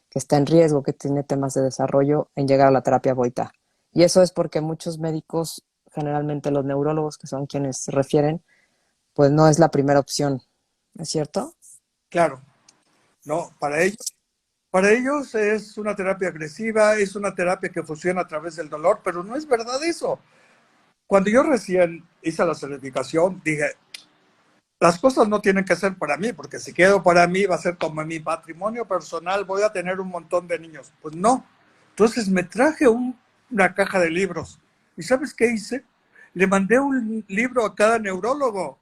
que está en riesgo, que tiene temas de desarrollo, en llegar a la terapia Boita. Y eso es porque muchos médicos, generalmente los neurólogos, que son quienes se refieren, pues no es la primera opción, ¿es cierto? Claro, no, para ellos es una terapia agresiva, es una terapia que funciona a través del dolor, pero no es verdad eso. Cuando yo recién hice la certificación, dije, las cosas no tienen que ser para mí, porque si quedo para mí va a ser como mi patrimonio personal, voy a tener un montón de niños. Pues no. Entonces me traje una caja de libros. ¿Y sabes qué hice? Le mandé un libro a cada neurólogo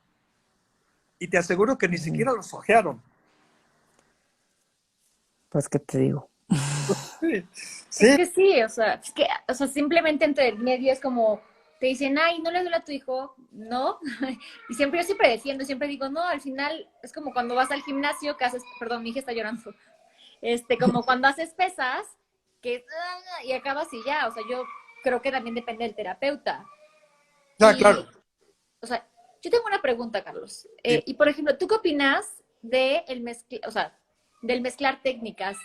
y te aseguro que ni siquiera los hojearon. Pues, ¿qué te digo? Sí, Es sí, que sí, o sea, simplemente entre el medio es como, te dicen, ay, ¿no le duele a tu hijo? No. Y siempre, yo siempre defiendo, siempre digo, no, al final es como cuando vas al gimnasio que haces, perdón, mi hija está llorando, como cuando haces pesas, que y acabas y ya, o sea, yo creo que también depende del terapeuta. ya, claro. Y, o sea, yo tengo una pregunta, Carlos. Sí. Y por ejemplo, ¿tú qué opinas o sea, del mezclar técnicas?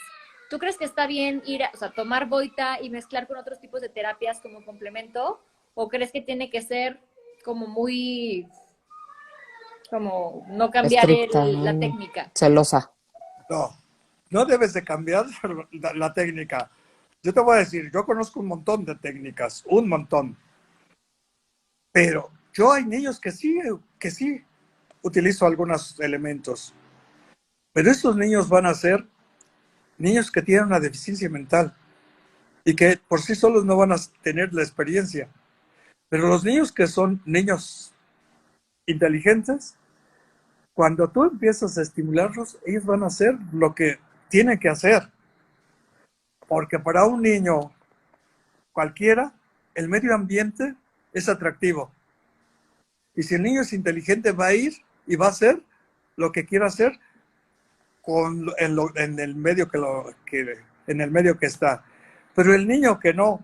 ¿Tú crees que está bien o sea, tomar boita y mezclar con otros tipos de terapias como complemento? ¿O crees que tiene que ser como muy, como no cambiar Estricta, la muy técnica? celosa. No, no debes de cambiar la técnica. Yo te voy a decir, yo conozco un montón de técnicas, un montón, pero yo hay niños que sí utilizo algunos elementos, pero estos niños van a ser niños que tienen una deficiencia mental y que por sí solos no van a tener la experiencia. Pero los niños que son niños inteligentes, cuando tú empiezas a estimularlos, ellos van a hacer lo que tienen que hacer. Porque para un niño cualquiera, el medio ambiente es atractivo. Y si el niño es inteligente, va a ir y va a hacer lo que quiera hacer en el medio en el medio que está. Pero el niño que no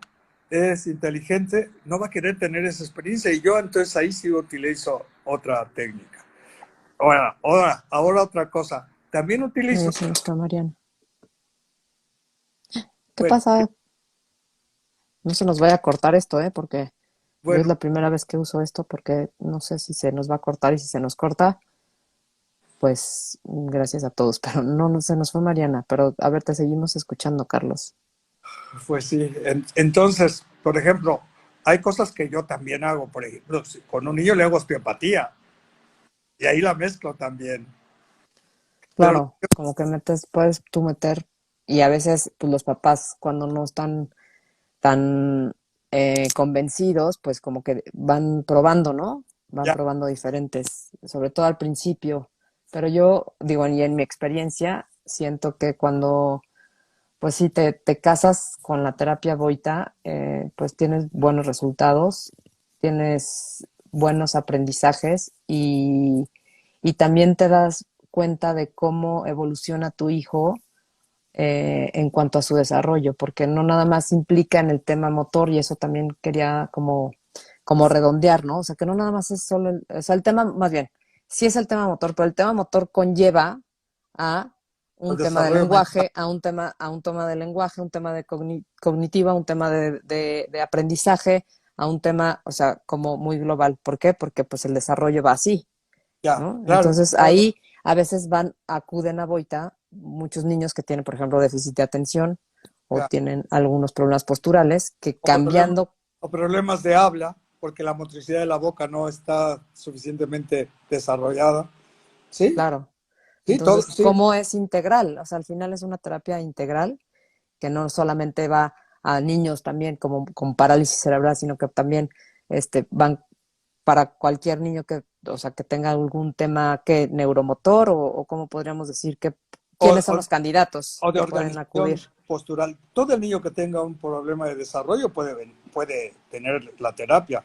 es inteligente no va a querer tener esa experiencia y yo entonces ahí sí utilizo otra técnica. Ahora otra cosa. También utilizo, Eso está, Mariana. ¿Qué bueno, pasa? No se nos vaya a cortar esto, ¿eh? Porque yo es bueno, la primera vez que uso esto porque no sé si se nos va a cortar y si se nos corta, pues gracias a todos. Pero no se nos fue Mariana. Pero a ver, te seguimos escuchando, Carlos. pues sí. Entonces, por ejemplo, hay cosas que yo también hago. Por ejemplo, si con un niño le hago osteopatía y ahí la mezclo también. Pero Claro, como que puedes tú meter, y a veces pues los papás cuando no están tan convencidos, pues como que van probando, ¿no? Van ya, probando diferentes, sobre todo al principio. Pero yo digo, y en mi experiencia, siento que cuando, pues sí, te casas con la terapia Boita, pues tienes buenos resultados, tienes buenos aprendizajes y también te das cuenta de cómo evoluciona tu hijo en cuanto a su desarrollo, porque no nada más implica en el tema motor, y eso también quería como redondear, ¿no? O sea, que no nada más es solo, o sea, el tema, más bien, sí es el tema motor, pero el tema motor conlleva a el un tema de desarrollo mental, lenguaje, a un tema de lenguaje, un tema de cognitiva, un tema de aprendizaje, a un tema, o sea, como muy global. ¿Por qué? Porque pues el desarrollo va así, ya, ¿no? claro, Entonces claro, ahí a veces acuden a Boita muchos niños que tienen, por ejemplo, déficit de atención o ya. tienen algunos problemas posturales que O problemas, cambiando, o problemas de habla, porque la motricidad de la boca no está suficientemente desarrollada. ¿Sí? Claro. Sí, todo, Entonces, sí. ¿cómo es integral? O sea, al final es una terapia integral que no solamente va a niños también como con parálisis cerebral, sino que también van para cualquier niño que, o sea, que tenga algún tema que neuromotor o cómo podríamos decir que O, quiénes son o, los candidatos o de que pueden acudir. organización postural. Todo el niño que tenga un problema de desarrollo puede tener la terapia,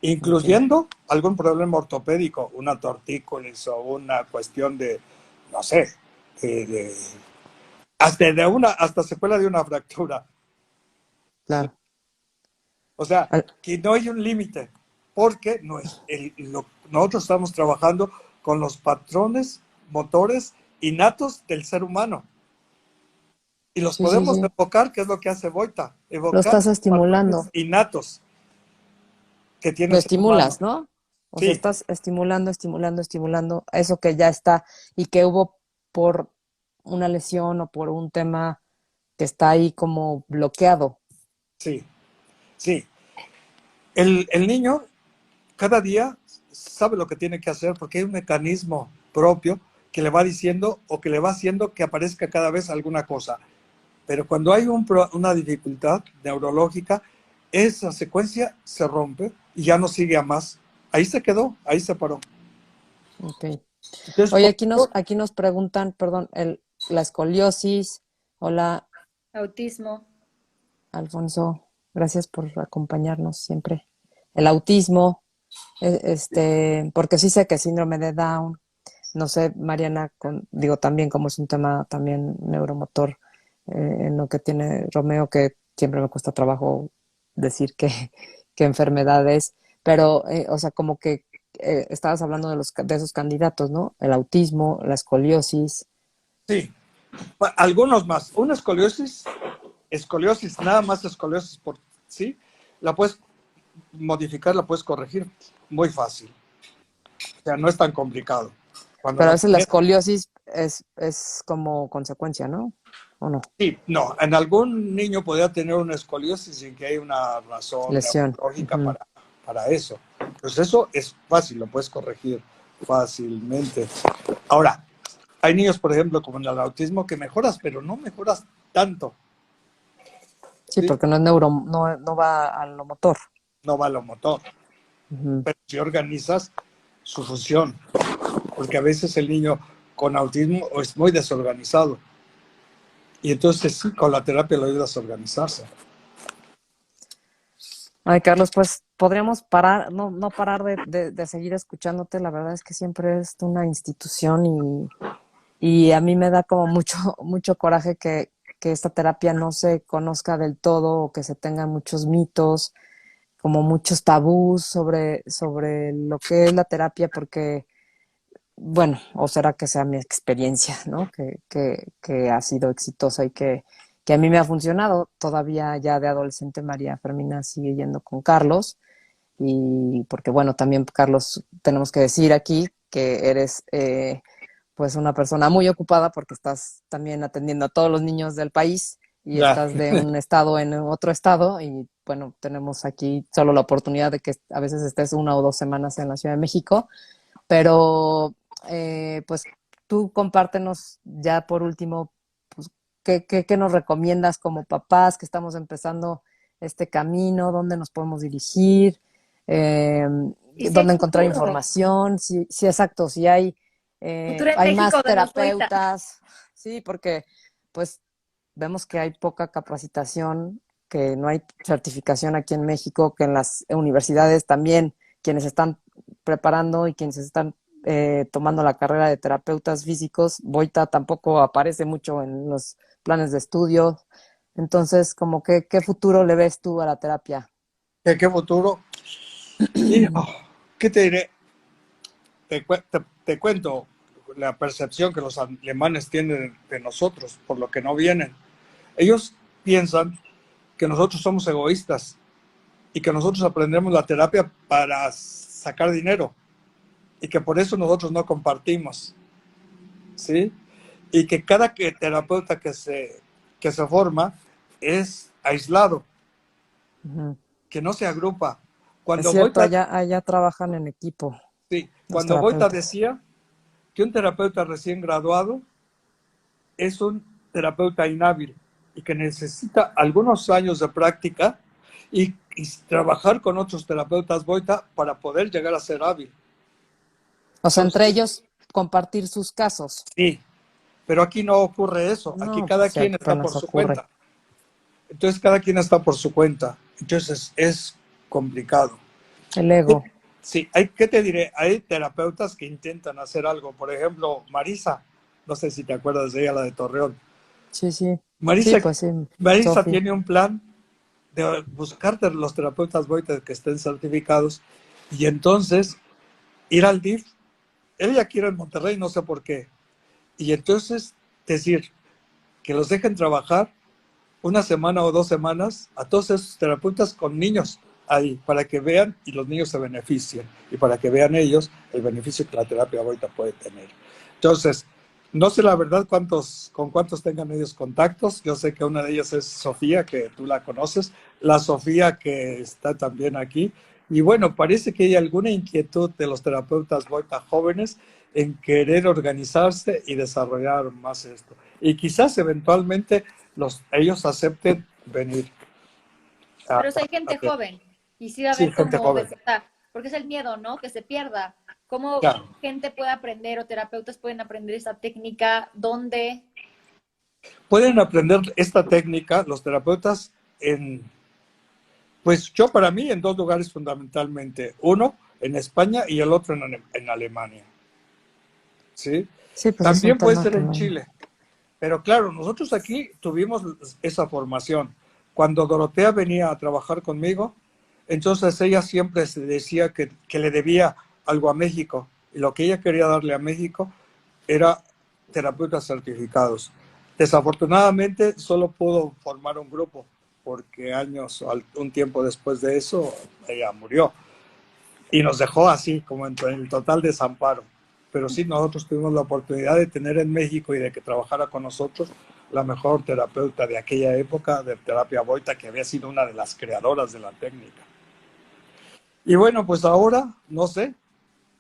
Okay. incluyendo algún problema ortopédico, una tortícolis o una cuestión de, no sé, de, hasta secuela de una fractura. ¿Sí? Claro. O sea, Al- que no hay un límite, porque nosotros estamos trabajando con los patrones motores innatos del ser humano. Y los Sí, sí, podemos sí. evocar, que es lo que hace Boita, Lo evocar estás patrones estimulando, innatos que tiene lo el ser humano. estimulas, ¿no? O sea, Sí, estás estimulando, estimulando, estimulando eso que ya está y que hubo por una lesión o por un tema que está ahí como bloqueado. sí, sí. El niño cada día sabe lo que tiene que hacer porque hay un mecanismo propio que le va diciendo o que le va haciendo que aparezca cada vez alguna cosa. Pero cuando hay una dificultad neurológica, esa secuencia se rompe y ya no sigue a más. Ahí se quedó, ahí se paró. Ok. Entonces, Oye, aquí nos preguntan, perdón, la escoliosis. Hola, Autismo. Alfonso, gracias por acompañarnos siempre. El autismo, porque sí sé que síndrome de Down, no sé, Mariana, digo también como es un tema también neuromotor, en lo que tiene Romeo, que siempre me cuesta trabajo decir qué enfermedad es, pero, o sea, como que estabas hablando de esos candidatos, ¿no? El autismo, la escoliosis. sí, algunos más. Una escoliosis, nada más escoliosis por sí, la puedes modificar, la puedes corregir muy fácil. O sea, no es tan complicado. Cuando Pero a la veces la tienes, escoliosis es como consecuencia, ¿no? ¿O no? sí, no, en algún niño podría tener una escoliosis sin que haya una razón Lesión. neurológica Ujú. para eso. Pues eso es fácil, lo puedes corregir fácilmente. Ahora, hay niños, por ejemplo, como en el autismo, que mejoras, pero no mejoras tanto, Sí, ¿sí? porque no va a lo motor. No va a lo motor, Ujú. pero si organizas su función, porque a veces el niño con autismo es muy desorganizado. Y entonces sí, con la terapia lo ayudas a organizarse. Ay, Carlos, pues podríamos parar, no parar de seguir escuchándote. La verdad es que siempre es una institución y a mí me da como mucho, mucho coraje que esta terapia no se conozca del todo o que se tengan muchos mitos, como muchos tabús sobre lo que es la terapia, porque bueno, o será que sea mi experiencia, ¿no? Que ha sido exitosa y que a mí me ha funcionado. Todavía ya de adolescente María Fermina sigue yendo con Carlos y porque bueno, también Carlos, tenemos que decir aquí que eres pues una persona muy ocupada porque estás también atendiendo a todos los niños del país y Ya. estás de un estado en otro estado y bueno, tenemos aquí solo la oportunidad de que a veces estés 1 o 2 semanas en la Ciudad de México, pero pues tú compártenos ya por último, pues, qué nos recomiendas como papás que estamos empezando este camino, dónde nos podemos dirigir, eh, Y si hay dónde encontrar futuro. información, si exacto, si Futuro en hay México, más danos vuelta. terapeutas, sí, porque pues vemos que hay poca capacitación, que no hay certificación aquí en México, que en las universidades también quienes están preparando y quienes están tomando la carrera de terapeutas físicos, Boita tampoco aparece mucho en los planes de estudio. Entonces, como que, ¿qué futuro le ves tú a la terapia? ¿Qué futuro? Hijo, ¿qué te diré? Te cuento la percepción que los alemanes tienen de nosotros, por lo que no vienen. Ellos piensan que nosotros somos egoístas y que nosotros aprendemos la terapia para sacar dinero y que por eso nosotros no compartimos, ¿sí? Y que cada terapeuta que se forma es aislado, Ujú. que no se agrupa, Es Cuando cierto, Boita, allá trabajan en equipo sí, los cuando Boita terapeutas. decía que un terapeuta recién graduado es un terapeuta inhábil y que necesita algunos años de práctica y trabajar con otros terapeutas Boita para poder llegar a ser hábil. O sea, entre Entonces, ellos compartir sus casos. sí, pero aquí no ocurre eso. Aquí No, cada pues sí, quien está por apenas su ocurre. cuenta. Entonces, cada quien está por su cuenta. Entonces, es complicado. El ego. Sí, ¿qué te diré? Hay terapeutas que intentan hacer algo. Por ejemplo, Marisa, no sé si te acuerdas de ella, la de Torreón. Sí, sí. Sí, Marisa, pues sí, Marisa Sofi. tiene un plan de buscar los terapeutas Boita que estén certificados y entonces ir al DIF. Ella quiere en Monterrey, no sé por qué. Y entonces decir que los dejen trabajar una semana o 2 semanas a todos esos terapeutas con niños ahí, para que vean y los niños se beneficien y para que vean ellos el beneficio que la terapia Boita puede tener. Entonces, no sé la verdad con cuántos tengan ellos contactos. Yo sé que una de ellas es Sofía, que tú la conoces, la Sofía que está también aquí. Y bueno, parece que hay alguna inquietud de los terapeutas Boita jóvenes en querer organizarse y desarrollar más esto. Y quizás eventualmente ellos acepten venir a, Pero si hay a gente ver. joven y sí va a Sí, haber gente como joven. despertar, porque es el miedo, ¿no? Que se pierda. ¿Cómo Claro. gente puede aprender o terapeutas pueden aprender esta técnica? ¿Dónde? Pueden aprender esta técnica los terapeutas pues yo para mí en dos lugares fundamentalmente. Uno en España y el otro en Alemania. ¿Sí? Sí, pues es un También puede tema ser que en no. Chile. Pero claro, nosotros aquí tuvimos esa formación. Cuando Dorotea venía a trabajar conmigo, entonces ella siempre se decía que le debía algo a México. Y lo que ella quería darle a México era terapeutas certificados. Desafortunadamente solo pudo formar un grupo, porque un tiempo después de eso, ella murió. Y nos dejó así, como en el total desamparo. Pero sí, nosotros tuvimos la oportunidad de tener en México y de que trabajara con nosotros la mejor terapeuta de aquella época de terapia Boita, que había sido una de las creadoras de la técnica. Y bueno, pues ahora, no sé,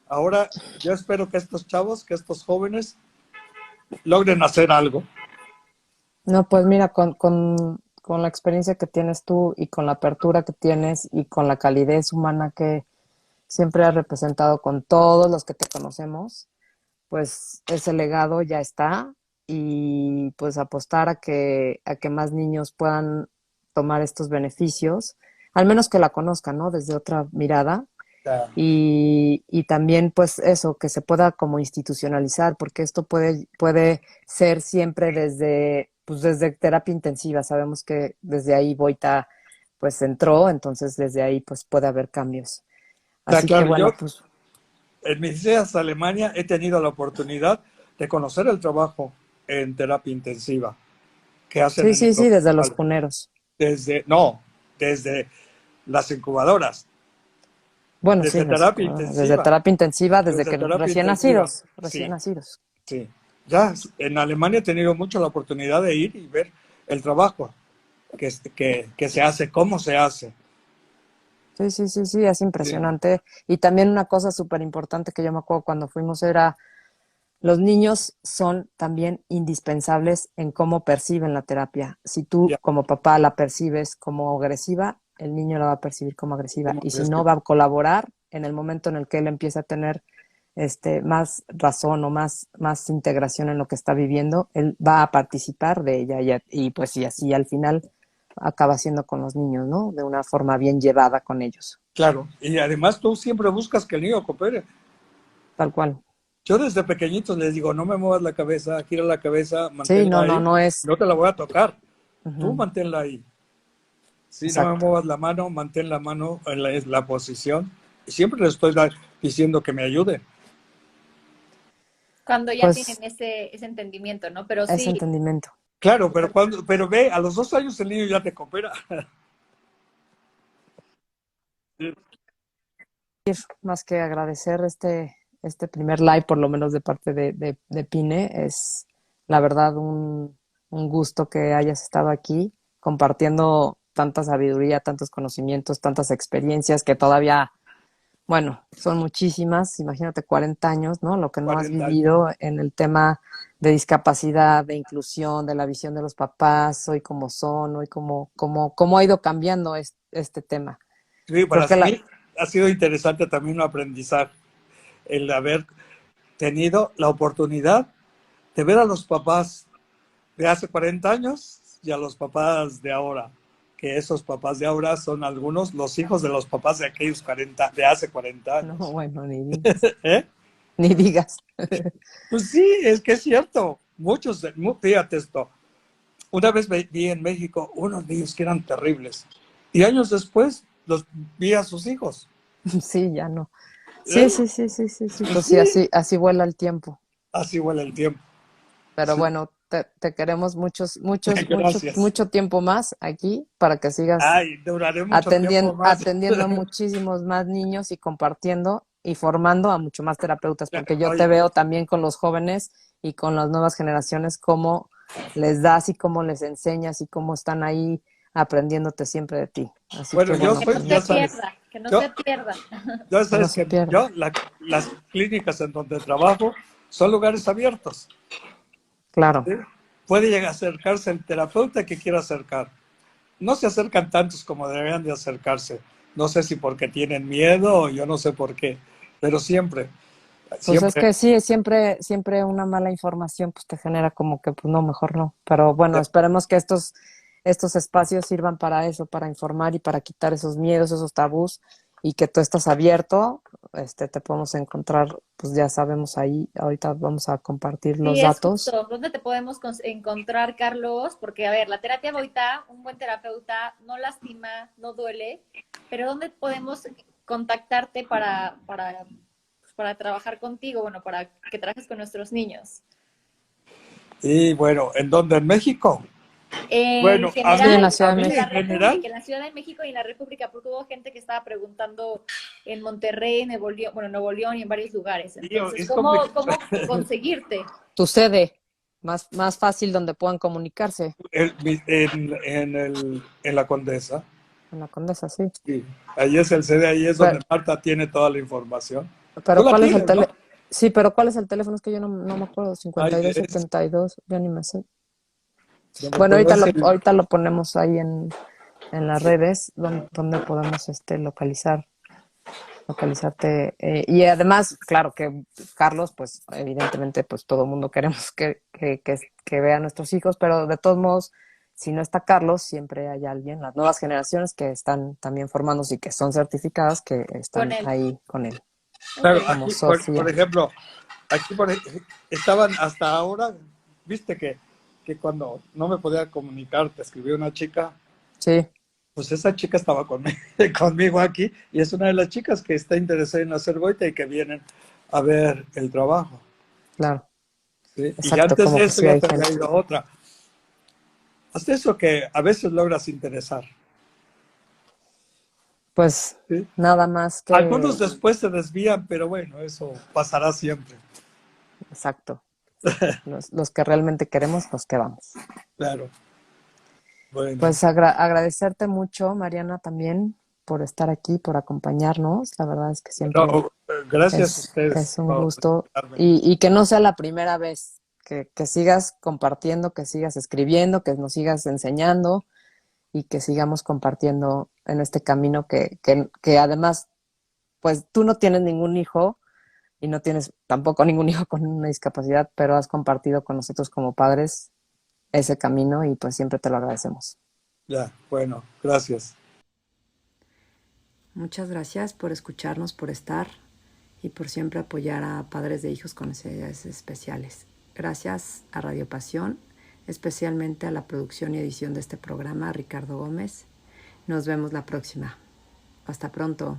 ahora yo espero que estos chavos, que estos jóvenes logren hacer algo. No, pues mira, con la experiencia que tienes tú y con la apertura que tienes y con la calidez humana que siempre has representado con todos los que te conocemos, pues ese legado ya está y pues apostar a que más niños puedan tomar estos beneficios, al menos que la conozcan, ¿no? Desde otra mirada. Y también pues eso, que se pueda como institucionalizar, porque esto puede ser siempre pues desde terapia intensiva. Sabemos que desde ahí Boita pues entró, entonces desde ahí pues puede haber cambios. Así que Claro, yo bueno, pues en mis días a Alemania he tenido la oportunidad de conocer el trabajo en terapia intensiva que hacen sí, en el sí, sí, desde los hospital. cuneros. No, desde las incubadoras, Bueno, sí, desde terapia intensiva, desde terapia intensiva, desde desde que terapia intensiva. recién Sí, nacidos. sí. Ya en Alemania he tenido mucho la oportunidad de ir y ver el trabajo que se hace, cómo se hace. Sí, sí, sí, sí, es Sí, impresionante. Y también una cosa súper importante que yo me acuerdo cuando fuimos era, los niños son también indispensables en cómo perciben la terapia. Si tú ya, como papá la percibes como agresiva, el niño la va a percibir como agresiva. ¿cómo Y si crees no, que? va a colaborar en el momento en el que él empieza a tener más razón o más integración en lo que está viviendo, él va a participar de ella y pues y así al final acaba siendo con los niños, ¿no? De una forma bien llevada con ellos, Claro, y además tú siempre buscas que el niño coopere. tal cual. Yo desde pequeñitos les digo, no me muevas la cabeza, gira la cabeza, Sí, manténla no, no, ahí, no es. no te la voy a tocar, tú Ujú, manténla ahí. Si no me exacto. muevas la mano, mantén la mano en la posición. Y siempre les estoy diciendo que me ayuden. Cuando ya tienen Pues ese entendimiento, ¿no? Pero ese sí, entendimiento. Claro, pero ve, a los 2 años el niño ya te coopera. Más que agradecer este primer live, por lo menos de parte de Pine, es la verdad un gusto que hayas estado aquí compartiendo tanta sabiduría, tantos conocimientos, tantas experiencias que todavía, bueno, son muchísimas. Imagínate 40 años, ¿no? Lo que no has 40 años. vivido en el tema de discapacidad, de inclusión, de la visión de los papás, hoy cómo son, hoy cómo ha ido cambiando este tema. Sí, Creo para que mí ha sido interesante también un aprendizaje, el haber tenido la oportunidad de ver a los papás de hace 40 años y a los papás de ahora, que esos papás de ahora son algunos los hijos de los papás de aquellos 40, de hace 40 no, años. bueno, ni digas, ¿Eh? ni digas. Pues sí, es que es cierto. Muchos, fíjate esto, una vez vi en México unos niños que eran terribles y años después los vi a sus hijos. Sí, ya no. Sí, ¿Eh? sí, sí, sí, sí, sí. Pues Pues sí, sí, así vuela el tiempo. así huele el tiempo. Pero Sí. bueno, te queremos Gracias. mucho tiempo más aquí para que sigas Ay, duraré mucho tiempo más. atendiendo a muchísimos más niños y compartiendo y formando a mucho más terapeutas, porque yo te Oye, veo también con los jóvenes y con las nuevas generaciones, cómo les das y cómo les enseñas y cómo están ahí aprendiéndote siempre de ti. Así bueno, que yo bueno, Que soy, no pues se ya mucho, sabes, pierda, que no yo, se pierda. ya que no sabes se que pierda. yo, las clínicas en donde trabajo son lugares abiertos. Claro. ¿Sí? Puede llegar a acercarse el terapeuta que quiera acercar. No se acercan tantos como deberían de acercarse. No sé si porque tienen miedo o yo no sé por qué, pero siempre, Pues es siempre. que sí, siempre una mala información pues te genera como que pues no, mejor no. Pero bueno, esperemos que estos espacios sirvan para eso, para informar y para quitar esos miedos, esos tabús y que tú estás abierto, te podemos encontrar, pues ya sabemos ahí, ahorita vamos a compartir Sí, los es datos. justo. ¿Dónde te podemos encontrar, Carlos? Porque, a ver, la terapia Boita, un buen terapeuta, no lastima, no duele, pero ¿dónde podemos contactarte pues, para trabajar contigo? Bueno, para que trabajes con nuestros niños. Y bueno, ¿en dónde? ¿En México? En Bueno, a Sí, en mí, la general, Ciudad a de mí en la en México. general, República, en la Ciudad de México y en la República, porque hubo gente que estaba preguntando en Monterrey, Nuevo León y en varios lugares. tío, Entonces, es complicado. ¿cómo conseguirte? Tu sede, más fácil donde puedan comunicarse En la Condesa. en la Condesa, sí. Sí, ahí es el CD, ahí es donde Pero, Marta tiene toda la información. Tú pero la ¿cuál es el tienes, ¿no? teléfono? Sí, pero ¿cuál es el teléfono? Es que yo no me acuerdo, Ahí 5272, ya ni me sé. no me Bueno, acuerdo, es ahorita lo ponemos ahí en las redes donde podemos localizarte. Y además, claro que Carlos, pues evidentemente, pues todo el mundo queremos que vea a nuestros hijos, pero de todos modos, si no está Carlos, siempre hay alguien, las nuevas generaciones que están también formándose y que son certificadas, que Con están él. ahí con él, Ok. claro, como aquí, por Sofía. ejemplo, aquí estaban hasta ahora, viste que cuando no me podía comunicar, te escribió una chica, Sí, pues esa chica estaba conmigo, conmigo aquí y es una de las chicas que está interesada en hacer Goita y que vienen a ver el trabajo. claro, ¿Sí? Y exacto, antes como de que eso sí ya hay te había gente. ido otra. Hasta eso que a veces logras interesar. Pues ¿Sí? nada más Algunos que, después se desvían, pero bueno, eso pasará siempre. exacto, los que realmente queremos, nos quedamos. Claro. Bueno. Pues agradecerte mucho, Mariana, también por estar aquí, por acompañarnos. La verdad es que siempre No, gracias a ustedes es un por gusto invitarme. y que no sea la primera vez, que sigas compartiendo, que sigas escribiendo, que nos sigas enseñando y que sigamos compartiendo en este camino que además, pues tú no tienes ningún hijo y no tienes tampoco ningún hijo con una discapacidad, pero has compartido con nosotros como padres ese camino y pues siempre te lo agradecemos. Ya, bueno, gracias. Muchas gracias por escucharnos, por estar y por siempre apoyar a padres de hijos con necesidades especiales. Gracias a Radio Pasión, especialmente a la producción y edición de este programa, Ricardo Gómez. Nos vemos la próxima. Hasta pronto.